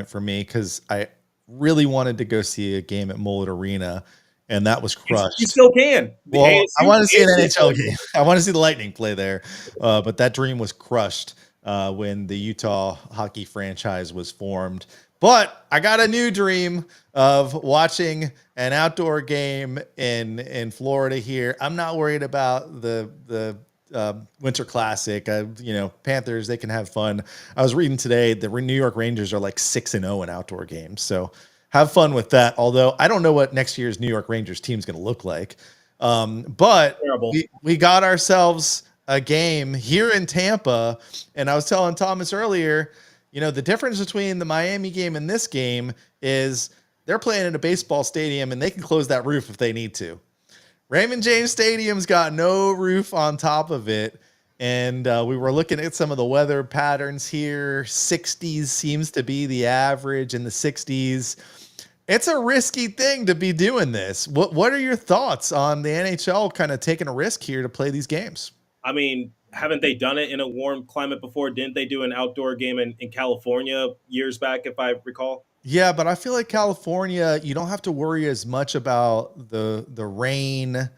for me, because I really wanted to go see a game at Mullet Arena, and that was crushed. You still can. Well, I want to see an NHL game. I want to see the Lightning play there, but that dream was crushed when the Utah hockey franchise was formed. But I got a new dream of watching an outdoor game in Florida here. I'm not worried about the Winter Classic. Panthers, they can have fun. I was reading today the New York Rangers are like 6-0 in outdoor games. So have fun with that. Although I don't know what next year's New York Rangers team is going to look like. But we got ourselves a game here in Tampa. And I was telling Thomas earlier, the difference between the Miami game and this game is they're playing in a baseball stadium and they can close that roof if they need to. Raymond James Stadium's got no roof on top of it. And we were looking at some of the weather patterns here. 60s seems to be the average, in the 60s. It's a risky thing to be doing this. What are your thoughts on the NHL kind of taking a risk here to play these games? I mean, haven't they done it in a warm climate before? Didn't they do an outdoor game in California years back, if I recall? Yeah, but I feel like California, you don't have to worry as much about the rain,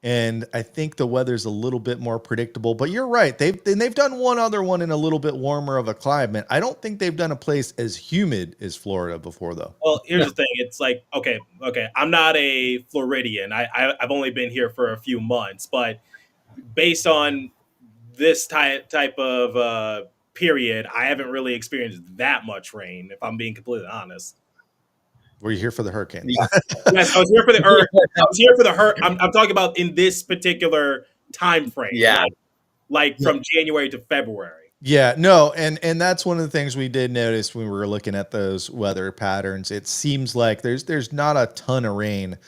and I think the weather's a little bit more predictable. But you're right. They've done one other one in a little bit warmer of a climate. I don't think they've done a place as humid as Florida before, though. Well, here's the thing. It's like, okay. I'm not a Floridian. I've only been here for a few months, but based on this type of period, I haven't really experienced that much rain, if I'm being completely honest. Were you here for the hurricane? Yeah. Yes, I was here for the hurricane. I'm talking about in this particular time frame. Yeah. Like from January to February. Yeah, no, and that's one of the things we did notice when we were looking at those weather patterns. It seems like there's not a ton of rain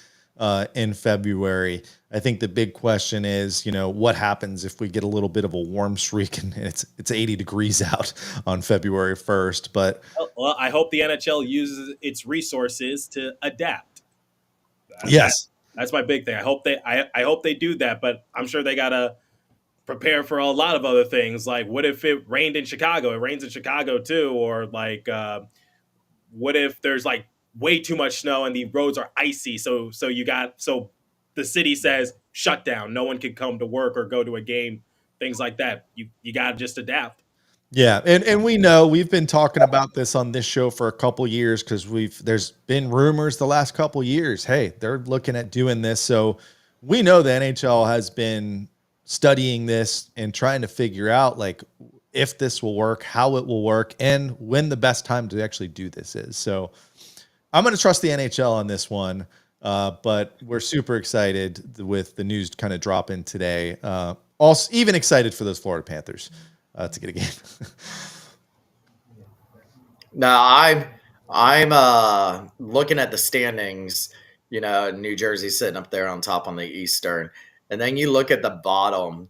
in February. I think the big question is, what happens if we get a little bit of a warm streak and it's 80 degrees out on February 1st. But Well, I hope the NHL uses its resources to adapt. That yes, that's my big thing. I hope they do that, but I'm sure they gotta prepare for a lot of other things. Like, what if it rained in Chicago? It rains in Chicago too, or like, what if there's like way too much snow and the roads are icy? So the city says shut down. No one can come to work or go to a game. Things like that. You gotta just adapt. yeah, and we know we've been talking about this on this show for a couple years because there's been rumors the last couple years. Hey, they're looking at doing this, so we know the NHL has been studying this and trying to figure out like if this will work, how it will work, and when the best time to actually do this is. So I'm going to trust the NHL on this one, but we're super excited with the news kind of dropping today. Also, even excited for those Florida Panthers to get a game. Now I'm looking at the standings. New Jersey sitting up there on top on the Eastern, and then you look at the bottom.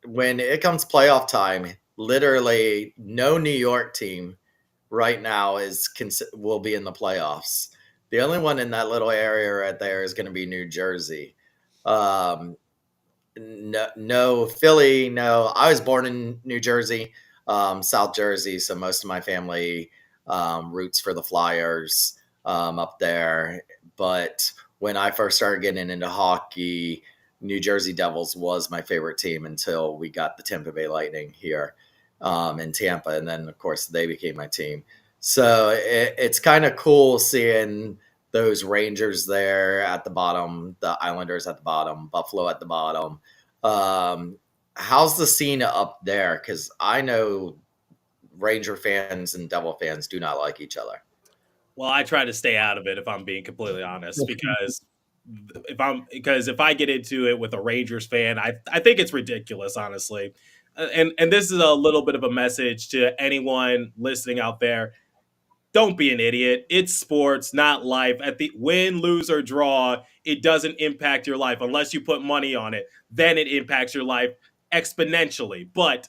When it comes playoff time, literally no New York team right now will be in the playoffs. The only one in that little area right there is going to be New Jersey. Um, no Philly. No, I was born in New Jersey, South Jersey, so most of my family roots for the Flyers up there. But when I first started getting into hockey, New Jersey Devils was my favorite team until we got the Tampa Bay Lightning here in Tampa, and then of course they became my team. So it's kind of cool seeing those Rangers there at the bottom, the Islanders at the bottom, Buffalo at the bottom. Um, how's the scene up there? Because I know Ranger fans and Devil fans do not like each other. Well, I try to stay out of it if I'm being completely honest, because if I get into it with a Rangers fan, I think it's ridiculous, honestly. And this is a little bit of a message to anyone listening out there. Don't be an idiot. It's sports, not life. At the win, lose, or draw, it doesn't impact your life unless you put money on it. Then it impacts your life exponentially. But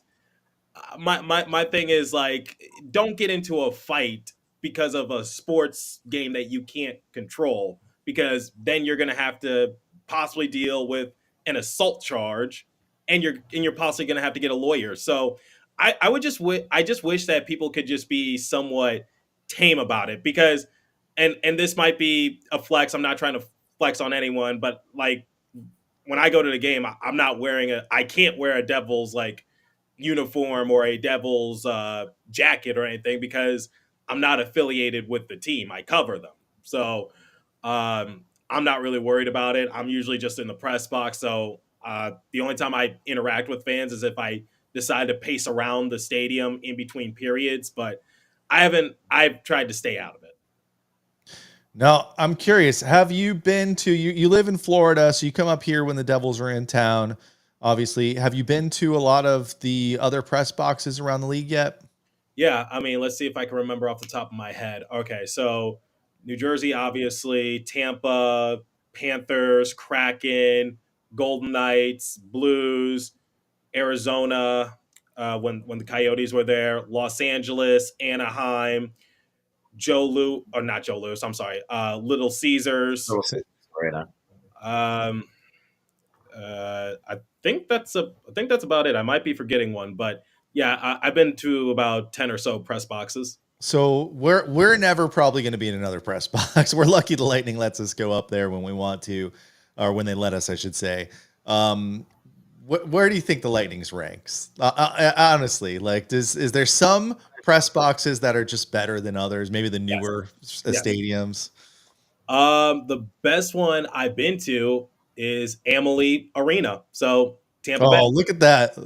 my thing is like, don't get into a fight because of a sports game that you can't control, because then you're going to have to possibly deal with an assault charge, and you're possibly going to have to get a lawyer. So I would I just wish that people could just be somewhat tame about it, because and this might be a flex. I'm not trying to flex on anyone, but like, when I go to the game, I'm not wearing I can't wear a Devils like uniform or a Devils jacket or anything, because I'm not affiliated with the team. I cover them. So I'm not really worried about it. I'm usually just in the press box. So the only time I interact with fans is if I decide to pace around the stadium in between periods. But I've tried to stay out of it. Now, I'm curious. Have you been to you live in Florida, so you come up here when the Devils are in town. Obviously, have you been to a lot of the other press boxes around the league yet? Yeah, I mean, let's see if I can remember off the top of my head. Okay, so New Jersey, obviously, Tampa, Panthers, Kraken, Golden Knights, Blues, Arizona, when the Coyotes were there, Los Angeles, Anaheim, Joe Lou, or not Joe Louis, I'm sorry, Little Caesars. Little Caesars Arena. Um, I think that's about it. I might be forgetting one, but yeah, I've been to about 10 or so press boxes. So we're never probably going to be in another press box. We're lucky the Lightning lets us go up there when we want to, or when they let us, I should say. Um, where do you think the Lightning's ranks? Honestly, like, is there some press boxes that are just better than others? Maybe the Yes. newer Yes. stadiums. The best one I've been to is Amalie Arena. So Tampa Bay. Oh, look at that! So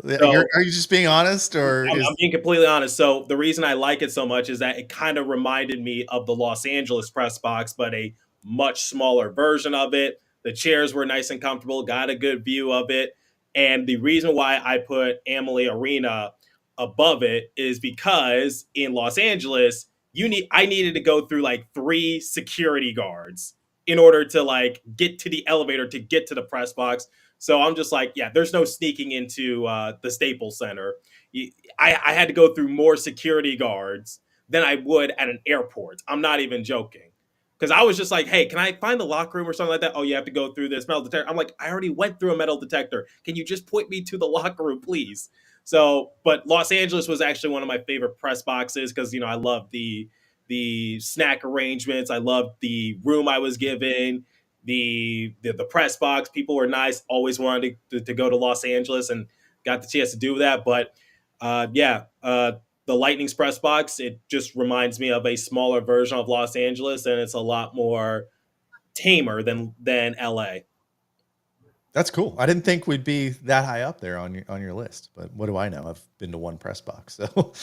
Are you just being honest, or I'm is being completely honest. So the reason I like it so much is that it kind of reminded me of the Los Angeles press box, but a much smaller version of it. The chairs were nice and comfortable, got a good view of it. And the reason why I put Amalie Arena above it is because in Los Angeles, I needed to go through like three security guards in order to like get to the elevator to get to the press box. So I'm just like, yeah, there's no sneaking into the Staples Center. I had to go through more security guards than I would at an airport. I'm not even joking. Because I was just like, hey, can I find the locker room or something like that? Oh, you have to go through this metal detector. I'm like, I already went through a metal detector. Can you just point me to the locker room, please? So, but Los Angeles was actually one of my favorite press boxes because I love the snack arrangements. I loved the room I was given, the press box. People were nice. Always wanted to go to Los Angeles and got the chance to do that. But the Lightning's press box, it just reminds me of a smaller version of Los Angeles, and it's a lot more tamer than LA. That's cool. I didn't think we'd be that high up there on your list, but what do I know? I've been to one press box. So,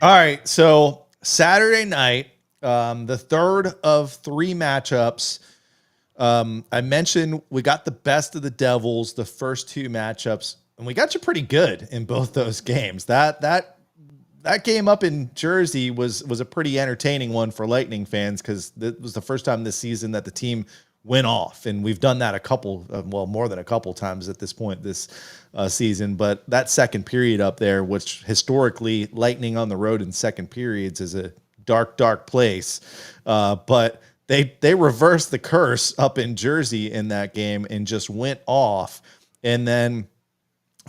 all right. So Saturday night, the third of three matchups. I mentioned we got the best of the Devils the first two matchups, and we got you pretty good in both those games. That game up in Jersey was a pretty entertaining one for Lightning fans because it was the first time this season that the team went off, and we've done that more than a couple times at this point this season. But that second period up there, which historically Lightning on the road in second periods is a dark place, but they reversed the curse up in Jersey in that game and just went off. And then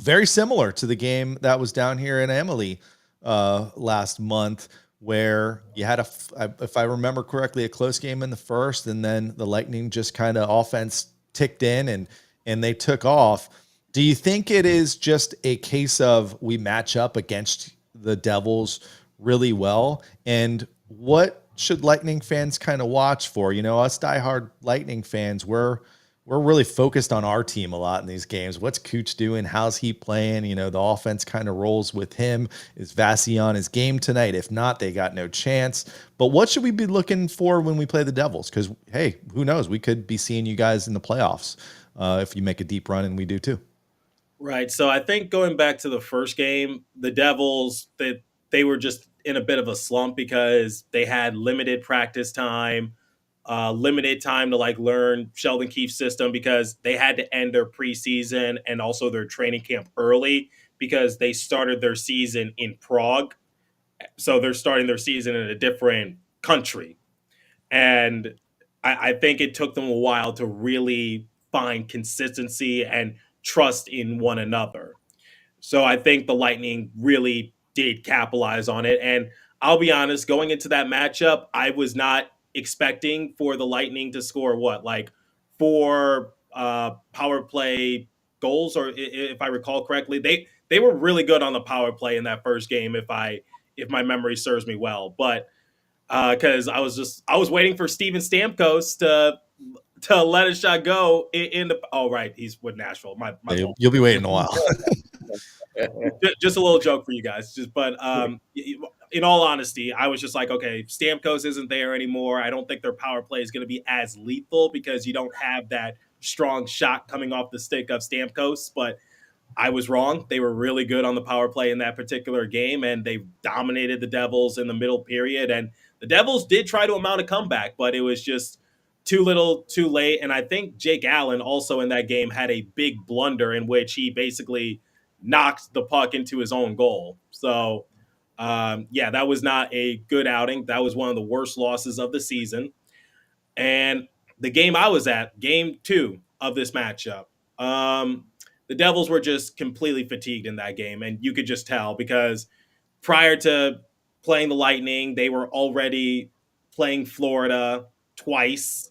very similar to the game that was down here in Emily last month, where you had if I remember correctly, a close game in the first, and then the Lightning just kind of offense ticked in and they took off. Do you think it is just a case of we match up against the Devils really well? And what should Lightning fans kind of watch for? Us diehard Lightning fans, we're really focused on our team a lot in these games. What's Cooch doing? How's he playing? The offense kind of rolls with him. Is Vasi on his game tonight? If not, they got no chance. But what should we be looking for when we play the Devils? Because, hey, who knows? We could be seeing you guys in the playoffs if you make a deep run, and we do too. Right. So I think going back to the first game, the Devils, they were just in a bit of a slump because they had limited practice time, limited time to like learn Sheldon Keefe's system because they had to end their preseason and also their training camp early because they started their season in Prague. So they're starting their season in a different country. And I think it took them a while to really find consistency and trust in one another. So I think the Lightning really did capitalize on it. And I'll be honest, going into that matchup, I was not expecting for the Lightning to score like four power play goals, or if I recall correctly, they were really good on the power play in that first game, if my memory serves me well. But because I was waiting for Steven Stamkos to let a shot go in the. Oh right, he's with Nashville. My fault. You'll be waiting a while. Just a little joke for you guys. But in all honesty, I was just like, okay, Stamkos isn't there anymore. I don't think their power play is going to be as lethal because you don't have that strong shot coming off the stick of Stamkos. But I was wrong. They were really good on the power play in that particular game, and they dominated the Devils in the middle period. And the Devils did try to mount a comeback, but it was just too little, too late. And I think Jake Allen also in that game had a big blunder in which he basically knocked the puck into his own goal. So, that was not a good outing. That was one of the worst losses of the season. And the game I was at, game 2 of this matchup, the Devils were just completely fatigued in that game. And you could just tell because prior to playing the Lightning, they were already playing Florida twice.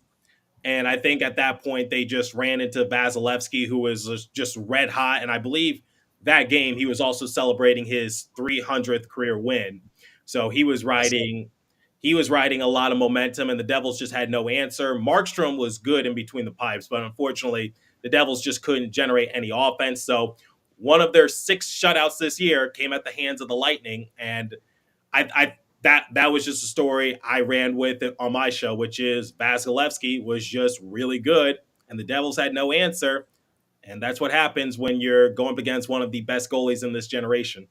And I think at that point, they just ran into Vasilevsky, who was just red hot. And I believe that game, he was also celebrating his 300th career win. So he was riding a lot of momentum, and the Devils just had no answer. Markstrom was good in between the pipes, but unfortunately, the Devils just couldn't generate any offense. So one of their 6 shutouts this year came at the hands of the Lightning, and that was just a story I ran with it on my show, which is Vasilevsky was just really good, and the Devils had no answer. And that's what happens when you're going up against one of the best goalies in this generation.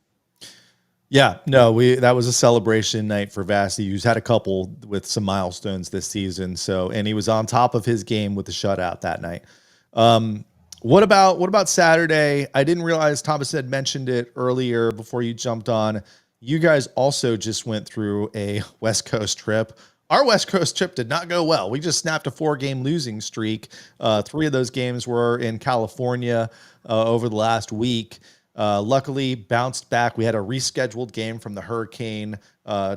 Yeah, no, we that was a celebration night for Vasi, who's had a couple with some milestones this season. So, and he was on top of his game with the shutout that night. Um, what about Saturday? I didn't realize Thomas had mentioned it earlier before you jumped on. You guys also just went through a West Coast trip. Our West Coast trip did not go well. We just snapped a 4-game losing streak. 3 of those games were in California over the last week. Luckily, bounced back. We had a rescheduled game from the Hurricane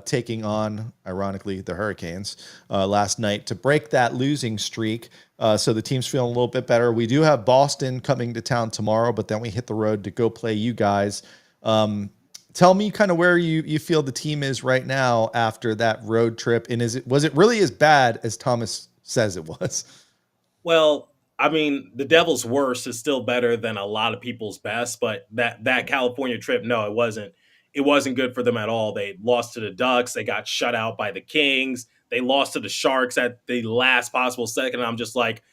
taking on, ironically, the Hurricanes last night to break that losing streak. So the team's feeling a little bit better. We do have Boston coming to town tomorrow, but then we hit the road to go play you guys. Tell me kind of where you feel the team is right now after that road trip, and was it really as bad as Thomas says it was? Well, I mean, the Devil's worst is still better than a lot of people's best, but that California trip, no, it wasn't. It wasn't good for them at all. They lost to the Ducks. They got shut out by the Kings. They lost to the Sharks at the last possible second. I'm just like,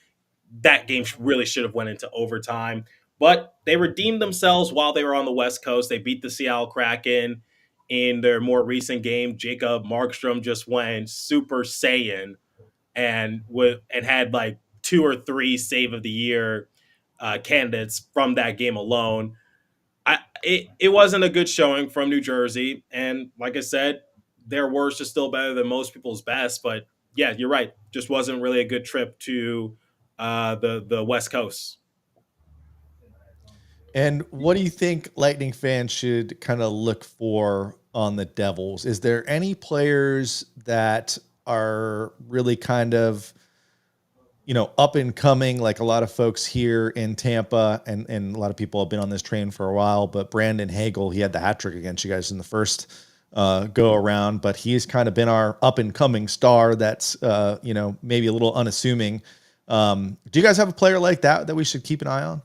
that game really should have went into overtime. But they redeemed themselves while they were on the West Coast. They beat the Seattle Kraken in their more recent game. Jacob Markstrom just went Super Saiyan and had like 2 or 3 save of the year candidates from that game alone. It wasn't a good showing from New Jersey, and like I said, their worst is still better than most people's best. But yeah, you're right. Just wasn't really a good trip to the West Coast. And what do you think Lightning fans should kind of look for on the Devils? Is there any players that are really kind of, up and coming, like a lot of folks here in Tampa, and a lot of people have been on this train for a while, but Brandon Hagel, he had the hat trick against you guys in the first go around, but he's kind of been our up and coming star that's, maybe a little unassuming. Do you guys have a player like that we should keep an eye on?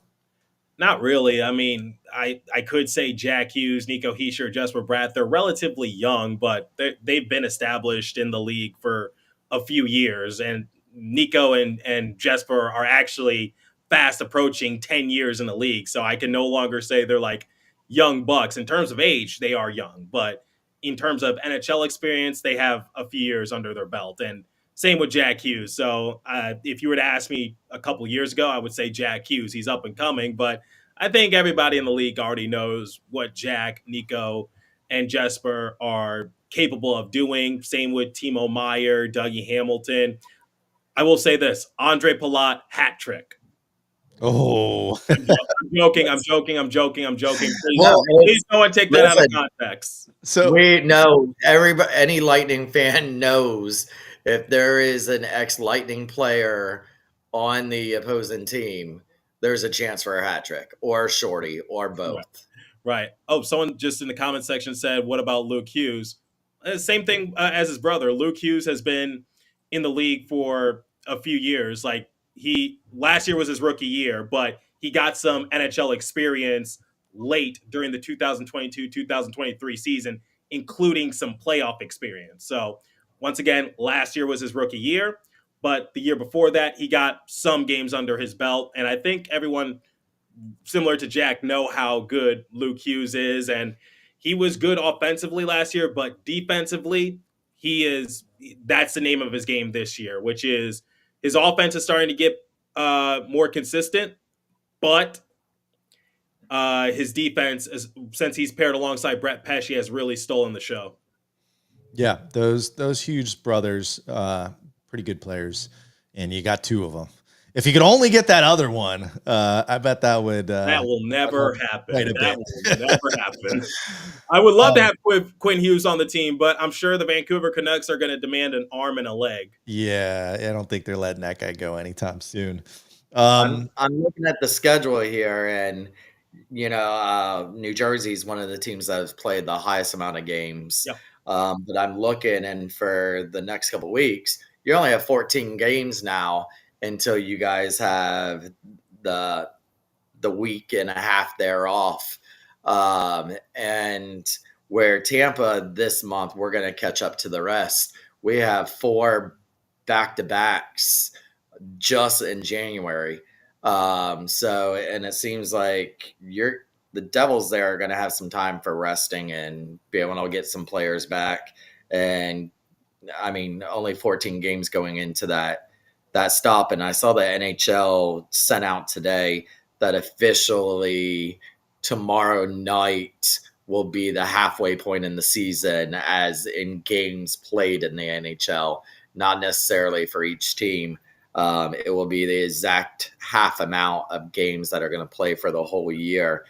Not really. I mean, I could say Jack Hughes, Nico Hischier, Jesper Bratt. They're relatively young, but they've been established in the league for a few years. And Nico and Jesper are actually fast approaching 10 years in the league. So I can no longer say they're like young bucks. In terms of age, they are young. But in terms of NHL experience, they have a few years under their belt. And same with Jack Hughes. So if you were to ask me a couple years ago, I would say Jack Hughes. He's up and coming, but I think everybody in the league already knows what Jack, Nico, and Jesper are capable of doing. Same with Timo Meyer, Dougie Hamilton. I will say this: Andre Palat hat trick. Oh, I'm joking. I'm joking. I'm joking. I'm joking. Please, No, please, no one take that out of listen, context. so we know everybody, any Lightning fan knows if there is an ex Lightning player on the opposing team, there's a chance for a hat trick or a shorty or Right. both. Right. Oh, someone just in the comment section said, "What about Luke Hughes?" Same thing as his brother. Luke Hughes has been in the league for a few years. Like he last year was his rookie year, but he got some NHL experience late during the 2022-2023 season, including some playoff experience. So once again, last year was his rookie year, but the year before that, he got some games under his belt, and I think everyone similar to Jack, know how good Luke Hughes is. And he was good offensively last year, but defensively, he is that's the name of his game this year, which is his offense is starting to get more consistent, but his defense, since he's paired alongside Brett Pesce, has really stolen the show. yeah, those huge brothers, pretty good players, and you got 2 of them. If you could only get that other one, I bet that would That will never happen. quite a That bit. will never happen. I would love to have Quinn Hughes on the team, but I'm sure the Vancouver Canucks are going to demand an arm and a leg. Yeah, I don't think they're letting that guy go anytime soon. I'm looking at the schedule here, and New Jersey is one of the teams that has played the highest amount of games. Yep. But I'm looking, and for the next couple of weeks, you only have 14 games now until you guys have the week and a half there off. And where Tampa this month, we're going to catch up to the rest. We have 4 back-to-backs just in January. And it seems like the Devils there are going to have some time for resting and be able to get some players back. And I mean, only 14 games going into that stop. And I saw the NHL sent out today that officially tomorrow night will be the halfway point in the season, as in games played in the NHL, not necessarily for each team. It will be the exact half amount of games that are going to play for the whole year.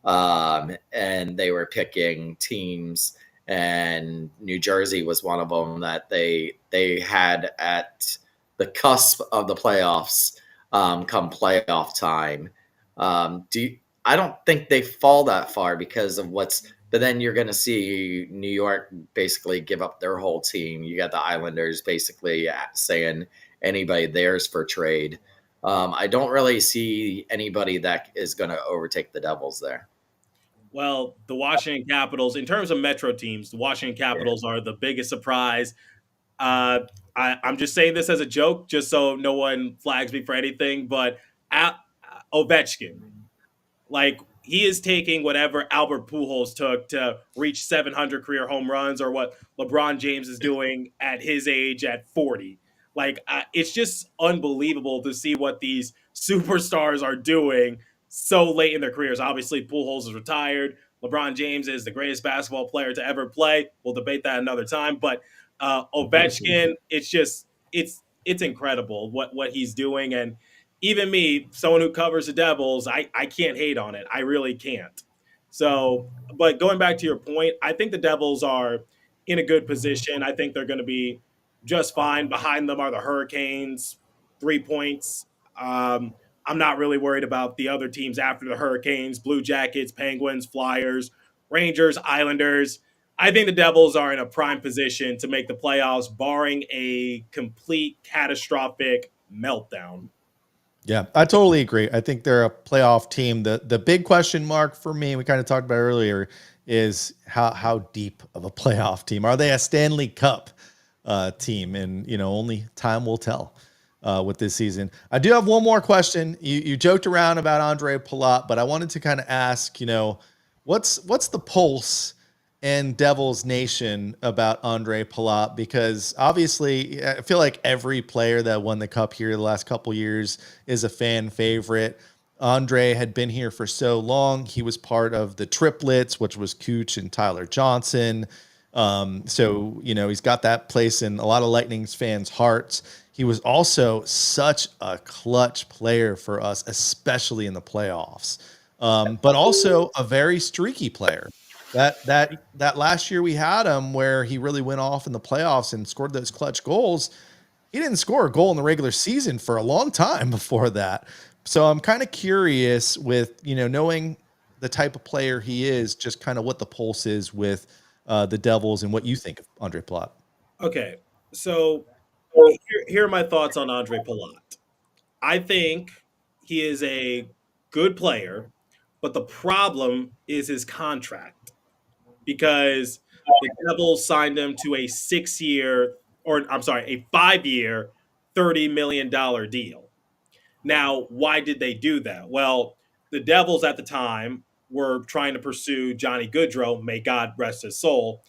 And they were picking teams, and New Jersey was one of them that they had at the cusp of the playoffs. Come playoff time, I don't think they fall that far because of what's. But then you're going to see New York basically give up their whole team. You got the Islanders basically saying anybody theirs for trade. I don't really see anybody that is going to overtake the Devils there. Well, the Washington Capitals, in terms of Metro teams, the Washington Capitals are the biggest surprise. Uh, I'm just saying this as a joke, just so no one flags me for anything. But Ovechkin, like, he is taking whatever Albert Pujols took to reach 700 career home runs, or what LeBron James is doing at his age at 40. Like, it's just unbelievable to see what these superstars are doing so late in their careers. Obviously, Pujols is retired. LeBron James is the greatest basketball player to ever play. We'll debate that another time. But Ovechkin, it's incredible what he's doing. And even me, someone who covers the Devils, I can't hate on it. I really can't. So, but going back to your point, I think the Devils are in a good position. I think they're going to be just fine. Behind them are the Hurricanes, 3 points. I'm not really worried about the other teams after the Hurricanes: Blue Jackets, Penguins, Flyers, Rangers, Islanders. I think the Devils are in a prime position to make the playoffs, barring a complete catastrophic meltdown. Yeah, I totally agree. I think they're a playoff team. The big question mark for me, we kind of talked about earlier, is how deep of a playoff team are they? A Stanley Cup team, and only time will tell with this season. I do have one more question. You joked around about Andre Palat, but I wanted to kind of ask, what's the pulse and Devils Nation about Andre Palat? Because obviously, I feel like every player that won the cup here the last couple years is a fan favorite. Andre had been here for so long. He was part of the triplets, which was Cooch and Tyler Johnson. So he's got that place in a lot of Lightning's fans' hearts. He was also such a clutch player for us, especially in the playoffs. But also a very streaky player. That last year we had him, where he really went off in the playoffs and scored those clutch goals. He didn't score a goal in the regular season for a long time before that. So I'm kind of curious, with knowing the type of player he is, just kind of what the pulse is with the Devils and what you think of Andre Palat. Okay, so here are my thoughts on Andre Palat. I think he is a good player, but the problem is his contract, because the Devils signed him to a 6 year, or I'm sorry, a 5 year, $30 million deal. Now, why did they do that? Well, the Devils at the time were trying to pursue Johnny Gaudreau, may God rest his soul,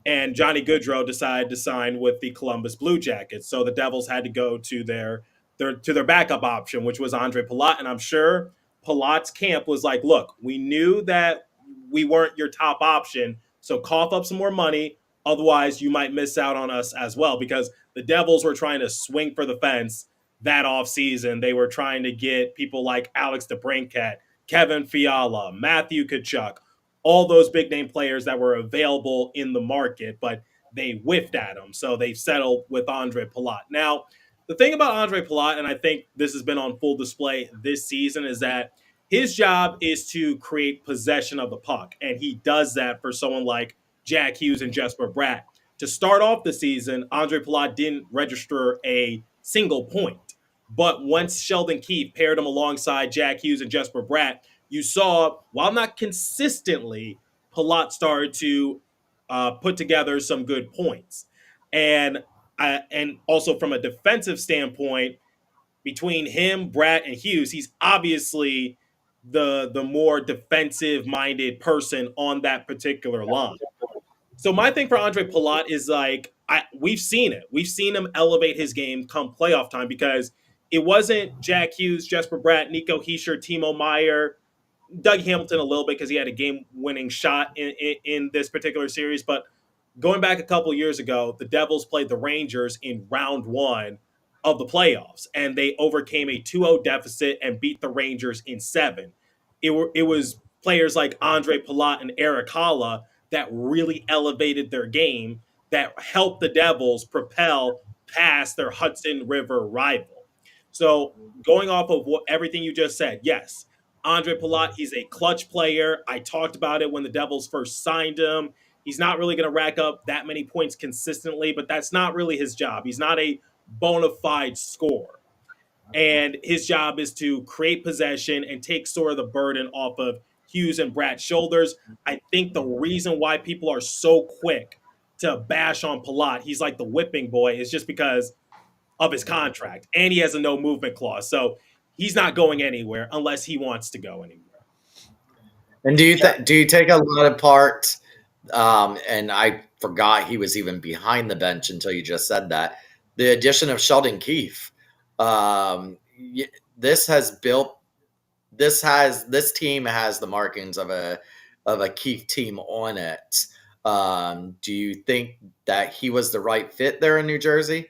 and Johnny Gaudreau decided to sign with the Columbus Blue Jackets. So the Devils had to go to their backup option, which was Andre Palat. And I'm sure Palat's camp was like, "Look, we knew that we weren't your top option, so cough up some more money. Otherwise, you might miss out on us as well." Because the Devils were trying to swing for the fence that offseason. They were trying to get people like Alex DeBrincat, Kevin Fiala, Matthew Tkachuk, all those big name players that were available in the market, but they whiffed at them. So they settled with Andre Palat. Now, the thing about Andre Palat, and I think this has been on full display this season, is that his job is to create possession of the puck. And he does that for someone like Jack Hughes and Jesper Bratt. To start off the season, Andre Palat didn't register a single point. But once Sheldon Keefe paired him alongside Jack Hughes and Jesper Bratt, you saw, while not consistently, Palat started to put together some good points. And also from a defensive standpoint, between him, Bratt, and Hughes, he's obviously the more defensive minded person on that particular line. So my thing for Andre Palat is like we've seen it. We've seen him elevate his game come playoff time because it wasn't Jack Hughes, Jesper Bratt, Nico Heischer, Timo Meyer, Doug Hamilton a little bit because he had a game-winning shot in this particular series. But going back a couple years ago, the Devils played the Rangers in round one of the playoffs, and they overcame a 2-0 deficit and beat the Rangers in seven. It was players like Andre Palat and Eric Halla that really elevated their game that helped the Devils propel past their Hudson River rival. So going off of everything you just said, yes, Andre Palat, he's a clutch player. I talked about it when the Devils first signed him. He's not really going to rack up that many points consistently, but that's not really his job. He's not a bona fide scorer. And his job is to create possession and take sort of the burden off of Hughes and Bratt's shoulders. I think the reason why people are so quick to bash on Palat, he's like the whipping boy, is just because of his contract. And he has a no movement clause. So he's not going anywhere unless he wants to go anywhere. And do you take a lot of part? And I forgot he was even behind the bench until you just said that. The addition of Sheldon Keefe. This team has the markings of a Keefe team on it. Do you think that he was the right fit there in New Jersey?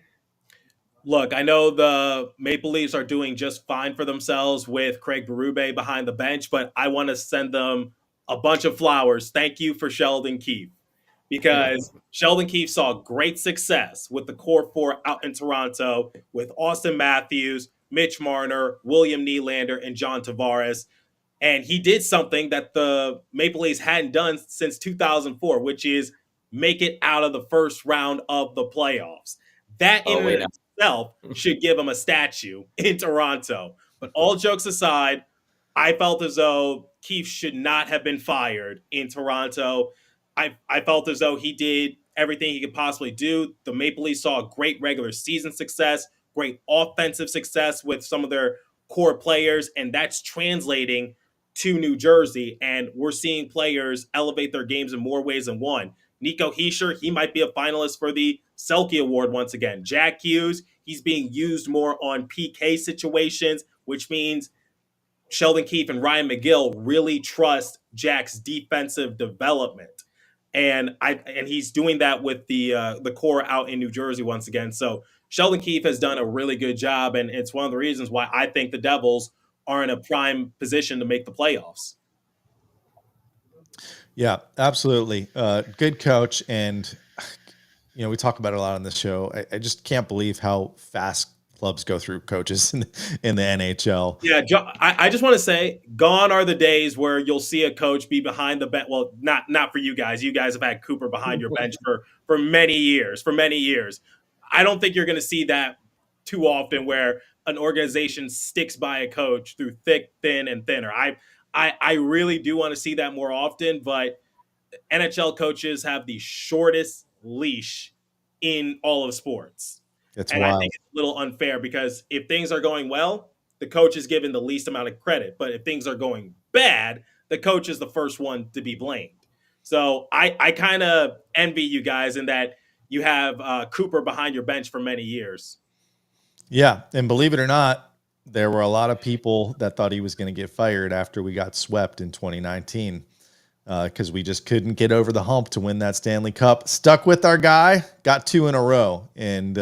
Look, I know the Maple Leafs are doing just fine for themselves with Craig Berube behind the bench, but I want to send them a bunch of flowers. Thank you for Sheldon Keefe, because Sheldon Keefe saw great success with the core four out in Toronto with Austin Matthews, Mitch Marner, William Nylander, and John Tavares. And he did something that the Maple Leafs hadn't done since 2004, which is make it out of the first round of the playoffs. That in and of itself should give him a statue in Toronto. But all jokes aside, I felt as though Keefe should not have been fired in Toronto. I felt as though he did everything he could possibly do. The Maple Leafs saw great regular season success, great offensive success with some of their core players, and that's translating to New Jersey. And we're seeing players elevate their games in more ways than one. Nico Heischer, he might be a finalist for the Selke Award once again. Jack Hughes, he's being used more on PK situations, which means Sheldon Keefe and Ryan McGill really trust Jack's defensive development. And he's doing that with the core out in New Jersey once again. So Sheldon Keefe has done a really good job, and it's one of the reasons why I think the Devils are in a prime position to make the playoffs. Yeah, absolutely. Good coach. And, we talk about it a lot on this show. I just can't believe how fast clubs go through coaches in the NHL. Yeah, I just want to say, gone are the days where you'll see a coach be behind the bench. Well, not for you guys. You guys have had Cooper behind your bench for many years. For many years, I don't think you're going to see that too often, where an organization sticks by a coach through thick, thin, and thinner. I really do want to see that more often, but NHL coaches have the shortest leash in all of sports. It's and wild. I think it's a little unfair, because if things are going well, the coach is given the least amount of credit. But if things are going bad, the coach is the first one to be blamed. So I kind of envy you guys in that you have Cooper behind your bench for many years. Yeah. And believe it or not, there were a lot of people that thought he was going to get fired after we got swept in 2019. Because we just couldn't get over the hump to win that Stanley Cup. Stuck with our guy, got 2 in a row. And,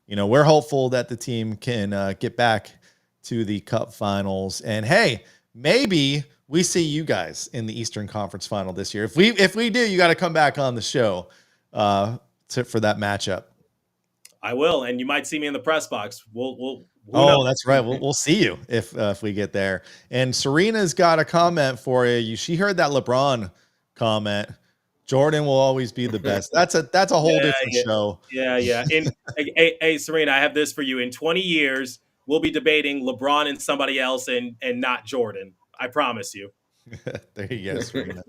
we're hopeful that the team can get back to the Cup finals. And, hey, maybe we see you guys in the Eastern Conference final this year. If we do, you got to come back on the show for that matchup. I will, and you might see me in the press box. We'll that's right. We'll see you if we get there. And Serena's got a comment for you. She heard that LeBron comment. Jordan will always be the best. That's a whole different show. Yeah. Hey, Serena, I have this for you. In 20 years, we'll be debating LeBron and somebody else, and not Jordan. I promise you. There you go, Serena.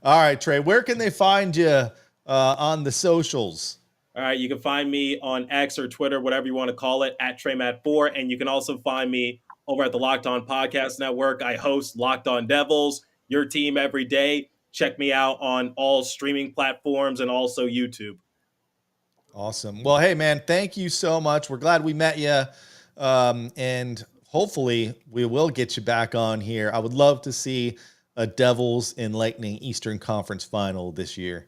All right, Trey. Where can they find you on the socials? All right, you can find me on X or Twitter, whatever you want to call it, at TreyMat4. And you can also find me over at the Locked On Podcast Network. I host Locked On Devils, your team every day. Check me out on all streaming platforms and also YouTube. Awesome. Well, hey, man, thank you so much. We're glad we met you. And hopefully we will get you back on here. I would love to see a Devils and Lightning Eastern Conference final this year.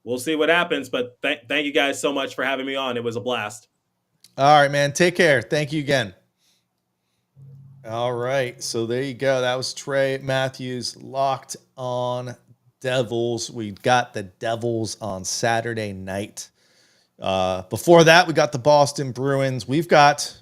We'll see what happens, but thank you guys so much for having me on. It was a blast. All right, man. Take care. Thank you again. All right. So there you go. That was Trey Matthews, Locked On Devils. We got the Devils on Saturday night. Before that, we got the Boston Bruins. We've got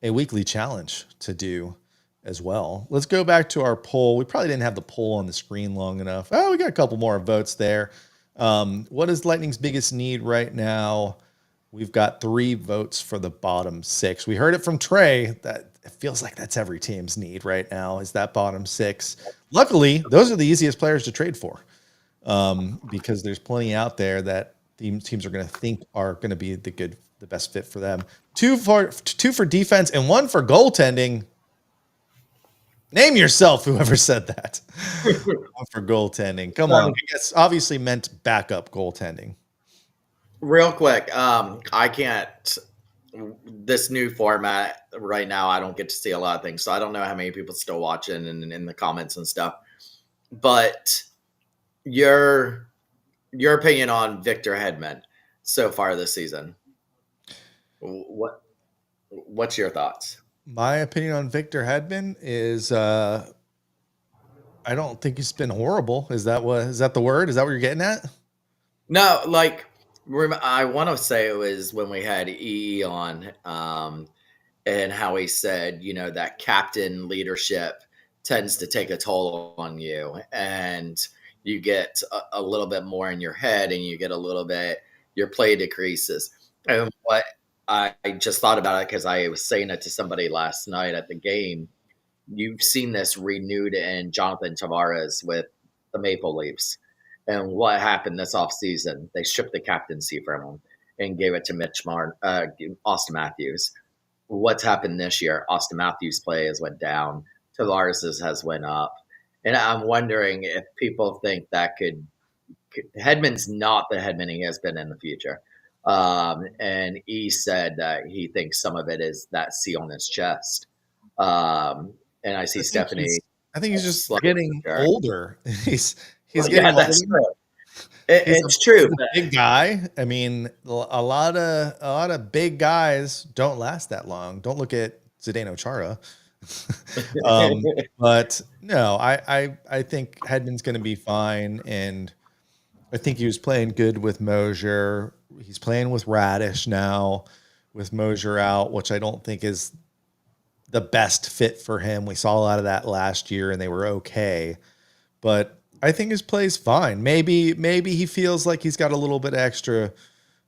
a weekly challenge to do as well. Let's go back to our poll. We probably didn't have the poll on the screen long enough. Oh, we got a couple more votes there. What is Lightning's biggest need right now? We've got 3 votes for the bottom 6. We heard it from Trey that it feels like that's every team's need right now, is that bottom 6. Luckily, those are the easiest players to trade for, because there's plenty out there that teams are going to think are going to be the best fit for them. 2 for defense and 1 for goaltending. Name yourself, whoever said that. 1 for goaltending. Come on. I guess obviously meant backup goaltending. Real quick, I can't. This new format right now, I don't get to see a lot of things, so I don't know how many people still watching and in the comments and stuff. But your opinion on Victor Hedman so far this season? What's your thoughts? My opinion on Victor Hedman is I don't think he's been horrible. Is that the word? Is that what you're getting at? No, like I want to say it was when we had EE on, and how he said, that captain leadership tends to take a toll on you, and you get a little bit more in your head, and you get a little bit, your play decreases. And what I just thought about it, because I was saying it to somebody last night at the game, you've seen this renewed in Jonathan Tavares with the Maple Leafs. And what happened this offseason? They stripped the captaincy from him and gave it to Austin Matthews. What's happened this year? Austin Matthews' play has went down. Tavares' has went up. And I'm wondering if people think that Hedman's not the Hedman he has been in the future. And he said that he thinks some of it is that C on his chest. And I see Stephanie. I think he's just getting older. He's getting older. That's true. It's true. He's a big guy. I mean, a lot of big guys don't last that long. Don't look at Zdeno Chara. But no, I think Hedman's going to be fine, and I think he was playing good with Mosier. He's playing with Radish now, with Mosier out, which I don't think is the best fit for him. We saw a lot of that last year, and they were okay. But I think his play's fine. Maybe he feels like he's got a little bit extra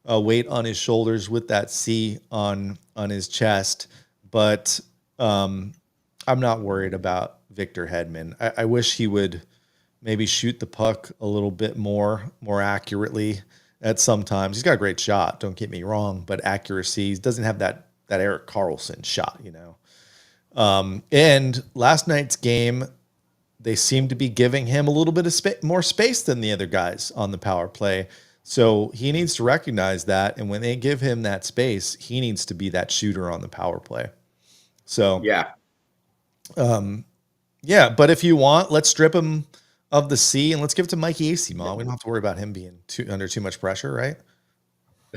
weight on his shoulders with that C on his chest. But I'm not worried about Victor Hedman. I wish he would maybe shoot the puck a little bit more accurately at some times. He's got a great shot, don't get me wrong, but accuracy, he doesn't have that Erik Karlsson shot, And last night's game, they seem to be giving him a little bit of more space than the other guys on the power play. So he needs to recognize that. And when they give him that space, he needs to be that shooter on the power play. So, yeah. But if you want, let's strip him of the C and let's give it to Mikey Eyssimont. We don't have to worry about him being under too much pressure, right?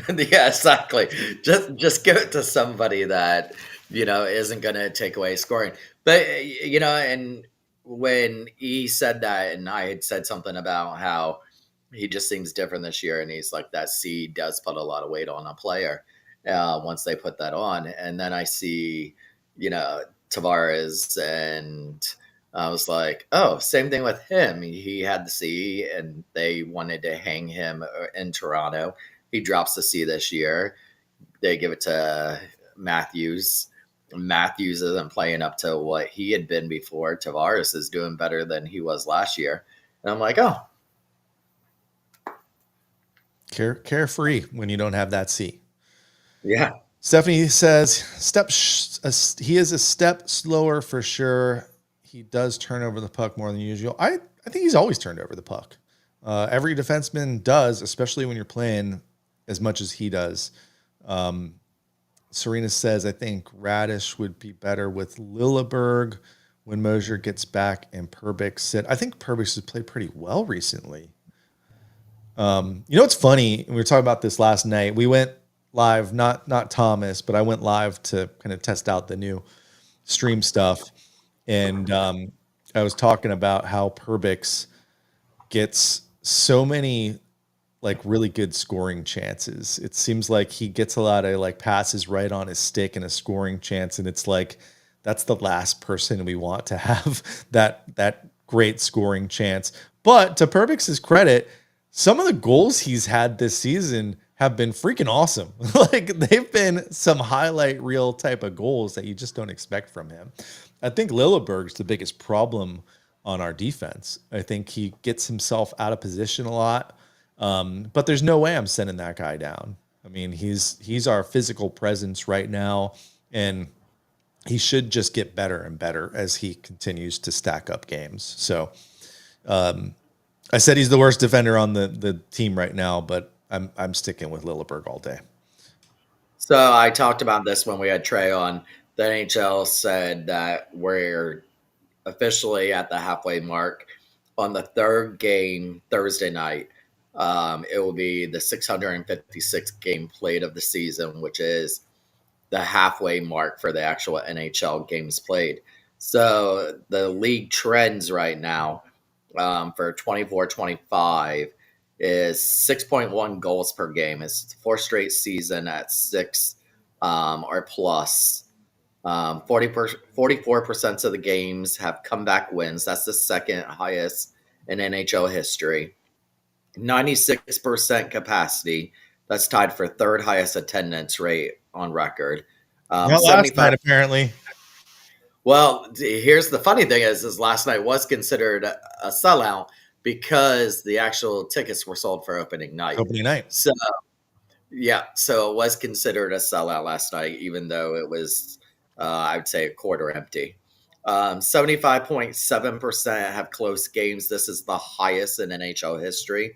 Yeah, exactly. Just give it to somebody that, isn't going to take away scoring. But, and when he said that, and I had said something about how he just seems different this year, and he's like, that C does put a lot of weight on a player once they put that on. And then I see, Tavares, and I was like, oh, same thing with him. He had the C, and they wanted to hang him in Toronto. He drops the C this year. They give it to Matthews. Matthews isn't playing up to what he had been before. Tavares is doing better than he was last year. And I'm like, oh. Carefree when you don't have that C. Yeah. Stephanie says, he is a step slower for sure. He does turn over the puck more than usual. I think he's always turned over the puck. Every defenseman does, especially when you're playing as much as he does. Serena says, I think Radish would be better with Lilleberg when Mosier gets back and Perbix sit. I think Perbix has played pretty well recently. It's funny. We were talking about this last night. We went live, not Thomas, but I went live to kind of test out the new stream stuff. And I was talking about how Perbix gets so many like really good scoring chances. It seems like he gets a lot of like passes right on his stick and a scoring chance. And it's like, that's the last person we want to have that great scoring chance. But to Perbix's credit, some of the goals he's had this season have been freaking awesome. Like they've been some highlight reel type of goals that you just don't expect from him. I think Lilleberg's the biggest problem on our defense. I think he gets himself out of position a lot. But there's no way I'm sending that guy down. I mean, he's our physical presence right now, and he should just get better and better as he continues to stack up games. So I said he's the worst defender on the team right now, but I'm sticking with Lilleberg all day. So I talked about this when we had Trey on. The NHL said that we're officially at the halfway mark on the third game Thursday night. It will be the 656th game played of the season, which is the halfway mark for the actual NHL games played. So the league trends right now for 24-25 is 6.1 goals per game. It's 4 straight season at 6 or plus. 44% of the games have comeback wins. That's the second highest in NHL history. 96% capacity. That's tied for third highest attendance rate on record. Not last night, apparently. Well, here's the funny thing is last night was considered a sellout because the actual tickets were sold for opening night. So, yeah, so it was considered a sellout last night, even though it was, I would say, a quarter empty. 75.7% have close games. This is the highest in NHL history.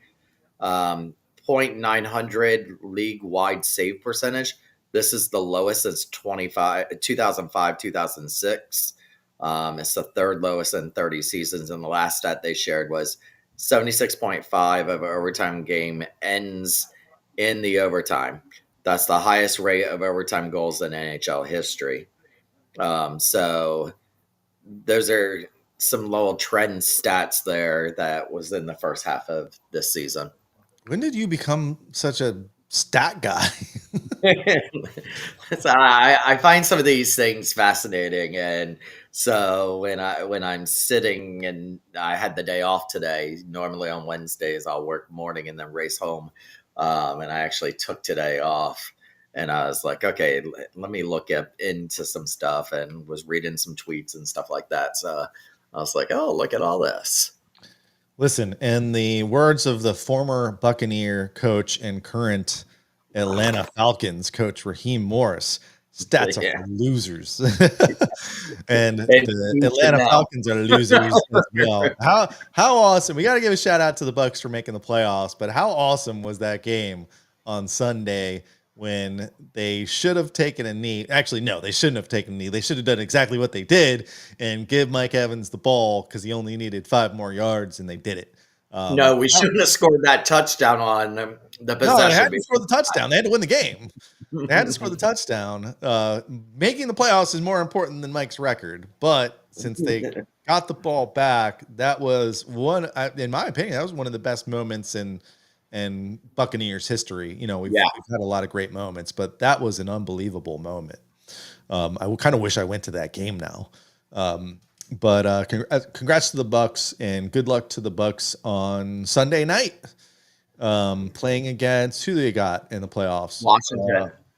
0.900 league-wide save percentage. This is the lowest since 2005, 2006. It's the third lowest in 30 seasons. And the last stat they shared was 76.5 of an overtime game ends in the overtime. That's the highest rate of overtime goals in NHL history. So those are some little trend stats there that was in the first half of this season. When did you become such a stat guy? So I find some of these things fascinating, and so when I'm sitting and I had the day off today, normally on Wednesdays I'll work morning and then race home, and I actually took today off, and I was like, okay, let me look into some stuff, and was reading some tweets and stuff like that. So I was like, oh, look at all this. Listen, in the words of the former Buccaneer coach and current Atlanta Falcons coach Raheem Morris, stats are for losers. And the Atlanta Falcons are losers as well. How awesome. We got to give a shout out to the Bucs for making the playoffs, but how awesome was that game on Sunday when they should have taken a knee? Actually, no, they shouldn't have taken a knee. They should have done exactly what they did and give Mike Evans the ball because he only needed 5 more yards, and they did it. No, we shouldn't have scored that touchdown on the possession. No, they had to score the touchdown. They had to win the game. They had to score the touchdown. Making the playoffs is more important than Mike's record. But since they got the ball back, that was one, in my opinion, that was one of the best moments in Buccaneers history. We've had a lot of great moments, but that was an unbelievable moment. I kind of wish I went to that game now. But congrats to the Bucs, and good luck to the Bucs on Sunday night, playing against who they got in the playoffs.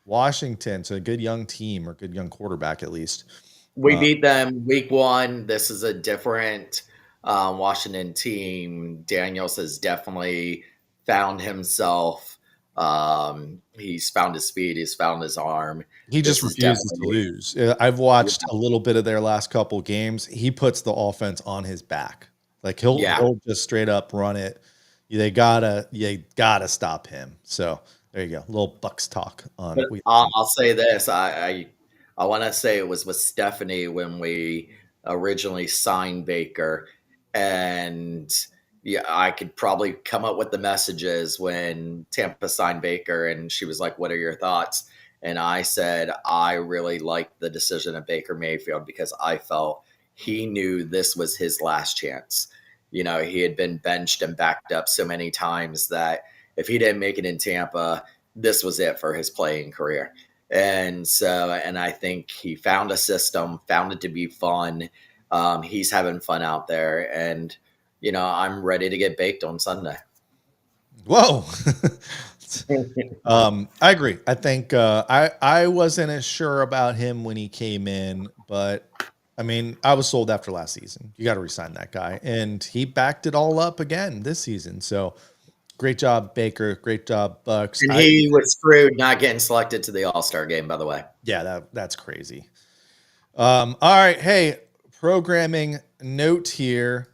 Washington. So a good young team, or good young quarterback at least. We beat them week 1. This is a different Washington team. Daniels has definitely found himself. He's found his speed. He's found his arm. He just This is refuses to definitely, lose. I've watched a little bit of their last couple games. He puts the offense on his back. Like yeah. he'll just straight up run it. You gotta stop him. So there you go. A little Bucks talk on. But I'll say this: I want to say it was with Stephanie when we originally signed Baker, and yeah, I could probably come up with the messages when Tampa signed Baker, and she was like, "What are your thoughts?" And I said, "I really liked the decision of Baker Mayfield because I felt he knew this was his last chance. You know, he had been benched and backed up so many times that if he didn't make it in Tampa, this was it for his playing career." And so, and I think he found a system, found it to be fun. He's having fun out there, and I'm ready to get baked on Sunday. Whoa. I agree. I think I wasn't as sure about him when he came in, but I mean, I was sold after last season. You got to resign that guy, and he backed it all up again this season. So great job, Baker. Great job, Bucks. And he was screwed not getting selected to the All-Star game, by the way. Yeah, that's crazy. All right, hey, programming note here.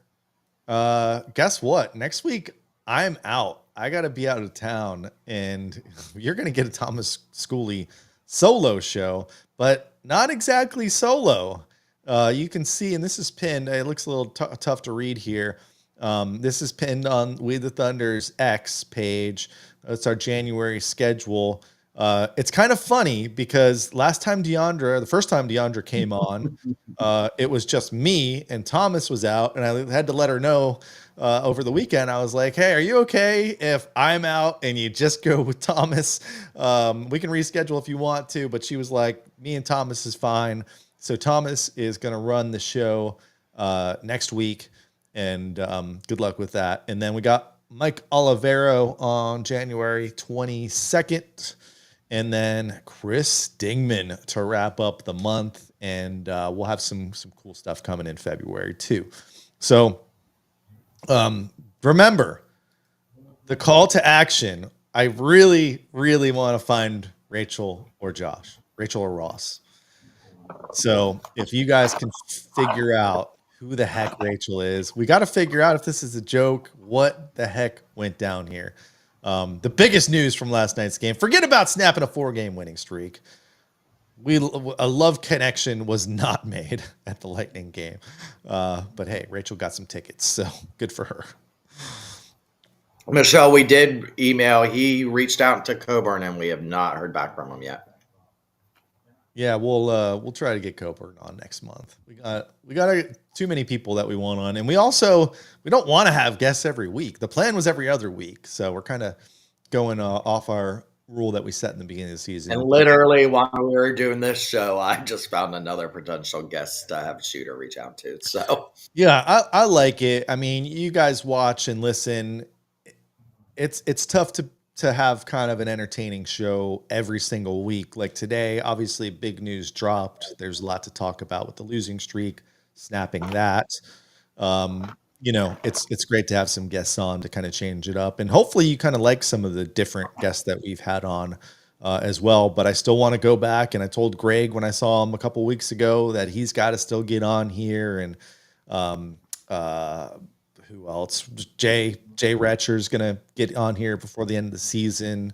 Guess what? Next week I'm out. I got to be out of town, and you're going to get a Thomas Schooley solo show, but not exactly solo. You can see, and this is pinned. It looks a little tough to read here. This is pinned on We the Thunder's X page. It's our January schedule. It's kind of funny because the first time Deandra came on, it was just me and Thomas was out, and I had to let her know over the weekend. I was like, "Hey, are you okay if I'm out and you just go with Thomas? We can reschedule if you want to." But she was like, "Me and Thomas is fine." So Thomas is going to run the show next week, and good luck with that. And then we got Mike Olivero on January 22nd. And then Chris Dingman to wrap up the month. And we'll have some cool stuff coming in February too. So remember the call to action. I really, really want to find Rachel or Ross. So if you guys can figure out who the heck Rachel is, we got to figure out if this is a joke. What the heck went down here? The biggest news from last night's game, forget about snapping a 4-game winning streak. A love connection was not made at the Lightning game. But hey, Rachel got some tickets, so good for her. Michelle, we did email. He reached out to Coburn, and we have not heard back from him yet. Yeah, we'll try to get Coburn on next month. We got too many people that we want on, and we don't want to have guests every week. The plan was every other week, so we're kind of going off our rule that we set in the beginning of the season. And literally, while we were doing this show, I just found another potential guest to have a shooter reach out to. So yeah, I like it. I mean, you guys watch and listen. It's tough to have kind of an entertaining show every single week. Like today, obviously big news dropped. There's a lot to talk about with the losing streak, snapping that. It's great to have some guests on to kind of change it up. And hopefully you kind of like some of the different guests that we've had on as well. But I still want to go back. And I told Greg when I saw him a couple weeks ago that he's got to still get on here. And who else? Jay Retcher is going to get on here before the end of the season.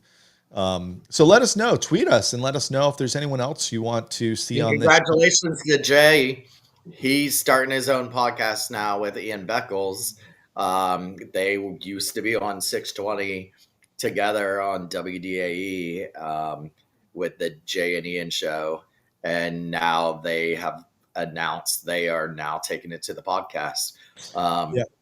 So let us know, tweet us, and let us know if there's anyone else you want to see on this. Congratulations to Jay. He's starting his own podcast now with Ian Beckles. They used to be on 620 together on WDAE with the Jay and Ian show. And now they have announced they are now taking it to the podcast.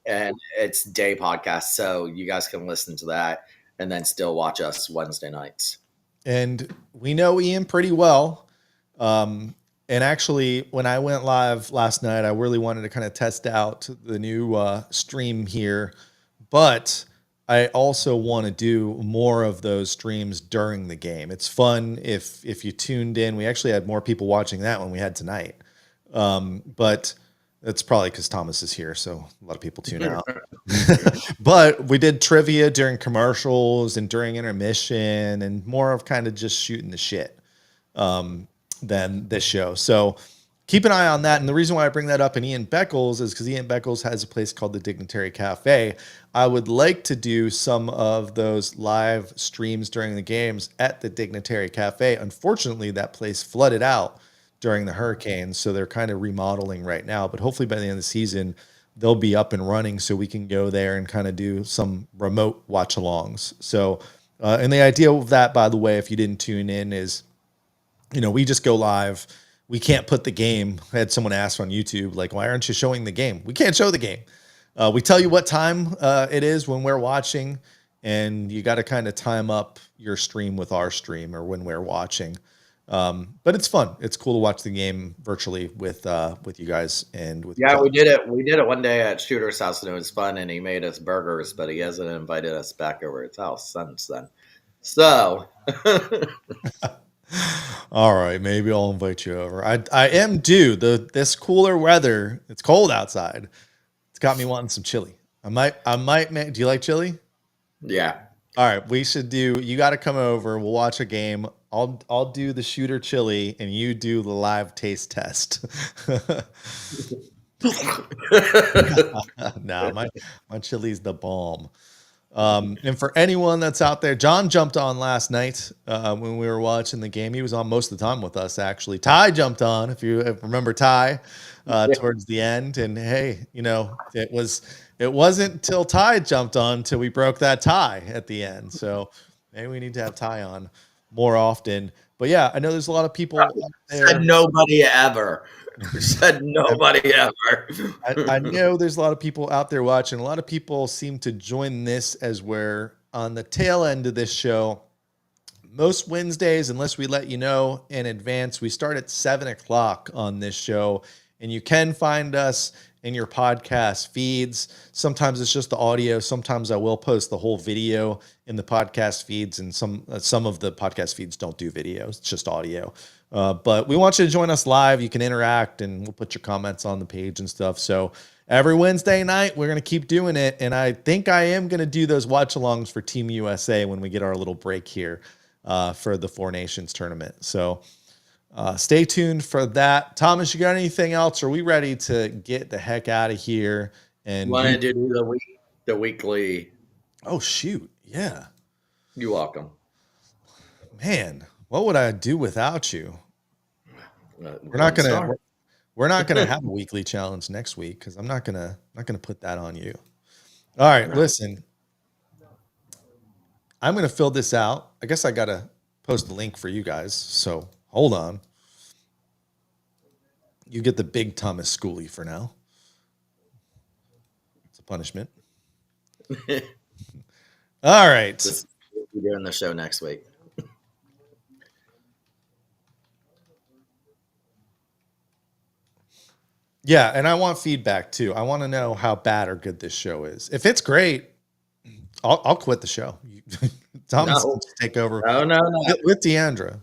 And it's day podcast, so you guys can listen to that and then still watch us Wednesday nights. And we know Ian pretty well. And actually, when I went live last night, I really wanted to kind of test out the new stream here. But I also want to do more of those streams during the game. It's fun if you tuned in. We actually had more people watching that one we had tonight. But it's probably because Thomas is here, so a lot of people tune out. But we did trivia during commercials and during intermission, and more of kind of just shooting the shit than this show. So keep an eye on that. And the reason why I bring that up in Ian Beckles is because Ian Beckles has a place called the Dignitary Cafe. I would like to do some of those live streams during the games at the Dignitary Cafe. Unfortunately, that place flooded out during the hurricane, so they're kind of remodeling right now. But hopefully by the end of the season, they'll be up and running so we can go there and kind of do some remote watch alongs. So, and the idea of that, by the way, if you didn't tune in, is, we just go live. We can't put the game. I had someone ask on YouTube, like, why aren't you showing the game? We can't show the game. We tell you what time it is when we're watching, and you got to kind of time up your stream with our stream or when we're watching. But it's fun. It's cool to watch the game virtually with you guys and with. Yeah, we did it. We did it one day at Shooter's house, and it was fun. And he made us burgers, but he hasn't invited us back over his house since then. So. All right, maybe I'll invite you over. I am due this cooler weather. It's cold outside. It's got me wanting some chili. I might make. Do you like chili? Yeah. All right, we should do. You got to come over. We'll watch a game. I'll do the Shooter chili, and you do the live taste test. Nah, my chili's the bomb. And for anyone that's out there, John jumped on last night when we were watching the game. He was on most of the time with us, actually. Ty jumped on, if you remember Ty, towards the end. And hey, it wasn't till Ty jumped on till we broke that tie at the end. So maybe we need to have Ty on more often. But yeah, I know there's a lot of people out there. Said nobody ever. Said nobody ever. I know there's a lot of people out there watching. A lot of people seem to join this as we're on the tail end of this show. Most Wednesdays, unless we let you know in advance, we start at 7:00 on this show, and you can find us in your podcast feeds. Sometimes it's just the audio. Sometimes I will post the whole video in the podcast feeds, and some of the podcast feeds don't do video. It's just audio. But we want you to join us live. You can interact, and we'll put your comments on the page and stuff. So every Wednesday night, we're going to keep doing it. And I think I am going to do those watch-alongs for Team USA when we get our little break here for the Four Nations tournament. So stay tuned for that. Thomas, you got anything else? Are we ready to get the heck out of here? And wanted to do the weekly. Oh, shoot. Yeah. You're welcome. Man, what would I do without you? We're not gonna have a weekly challenge next week because I'm not gonna put that on you. All right, listen. I'm gonna fill this out. I guess I gotta post the link for you guys. So hold on. You get the big Thomas Schooley for now. It's a punishment. All right. We're doing the show next week. Yeah, and I want feedback too. I want to know how bad or good this show is. If it's great, I'll quit the show. Thomas will take over. No. With Deandra.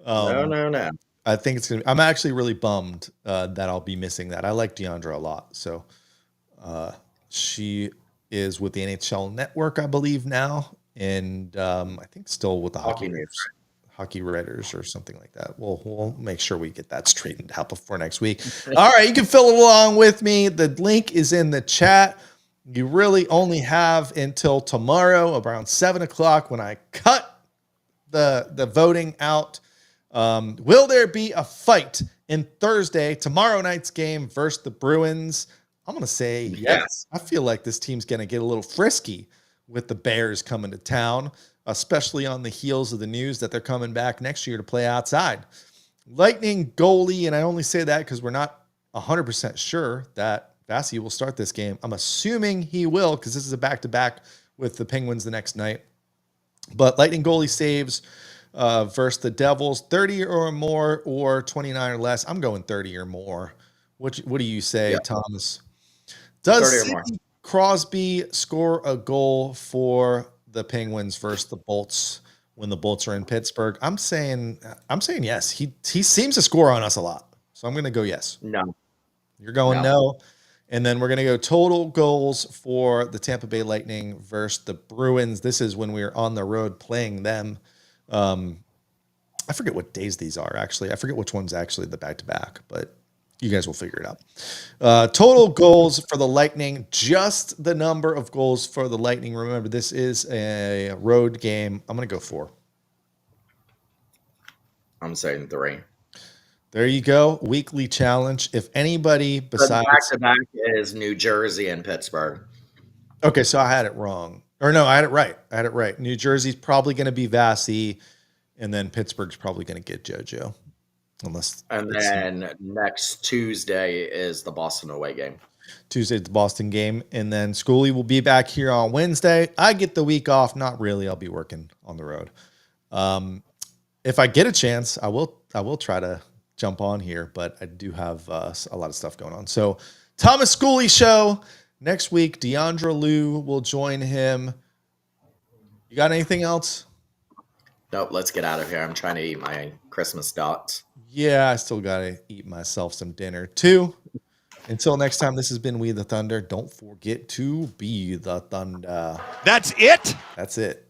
No. I think it's gonna. I'm actually really bummed that I'll be missing that. I like Deandra a lot. So she is with the NHL Network, I believe now, and I think still with the Hockey Writers or something like that. We'll make sure we get that straightened out before next week. All right, you can fill it along with me. The link is in the chat. You really only have until tomorrow around 7:00 when I cut the voting out. Will there be a fight in tomorrow night's game versus the Bruins? I'm going to say yes. I feel like this team's going to get a little frisky with the Bears coming to town, especially on the heels of the news that they're coming back next year to play outside. Lightning goalie, and I only say that because we're not 100% sure that Vasi will start this game. I'm assuming he will because this is a back-to-back with the Penguins the next night. But Lightning goalie saves versus the Devils, 30 or more or 29 or less. I'm going 30 or more. What do you say, Thomas? Does Sidney Crosby score a goal for the Penguins versus the Bolts when the Bolts are in Pittsburgh? I'm saying yes. He seems to score on us a lot. So I'm going to go yes. No. You're going no. And then we're going to go total goals for the Tampa Bay Lightning versus the Bruins. This is when we're on the road playing them. I forget what days these are, actually. I forget which one's actually the back-to-back, but you guys will figure it out. Total goals for the Lightning, just the number of goals for the Lightning. Remember, this is a road game. I'm going to go 4. I'm saying 3. There you go. Weekly challenge. If anybody besides back-to-back is New Jersey and Pittsburgh. Okay, so I had it wrong. Or no, I had it right. New Jersey's probably going to be Vasi, and then Pittsburgh's probably going to get JoJo. And then next Tuesday is the Boston away game. Tuesday's the Boston game, and then Schooley will be back here on Wednesday. I get the week off. Not really. I'll be working on the road. If I get a chance, I will try to jump on here, but I do have a lot of stuff going on. So Thomas Schooley show next week. Deandra Liu will join him. You got anything else? Nope, let's get out of here. I'm trying to eat my Christmas dots. Yeah, I still got to eat myself some dinner too. Until next time, this has been We the Thunder. Don't forget to be the Thunder. That's it? That's it.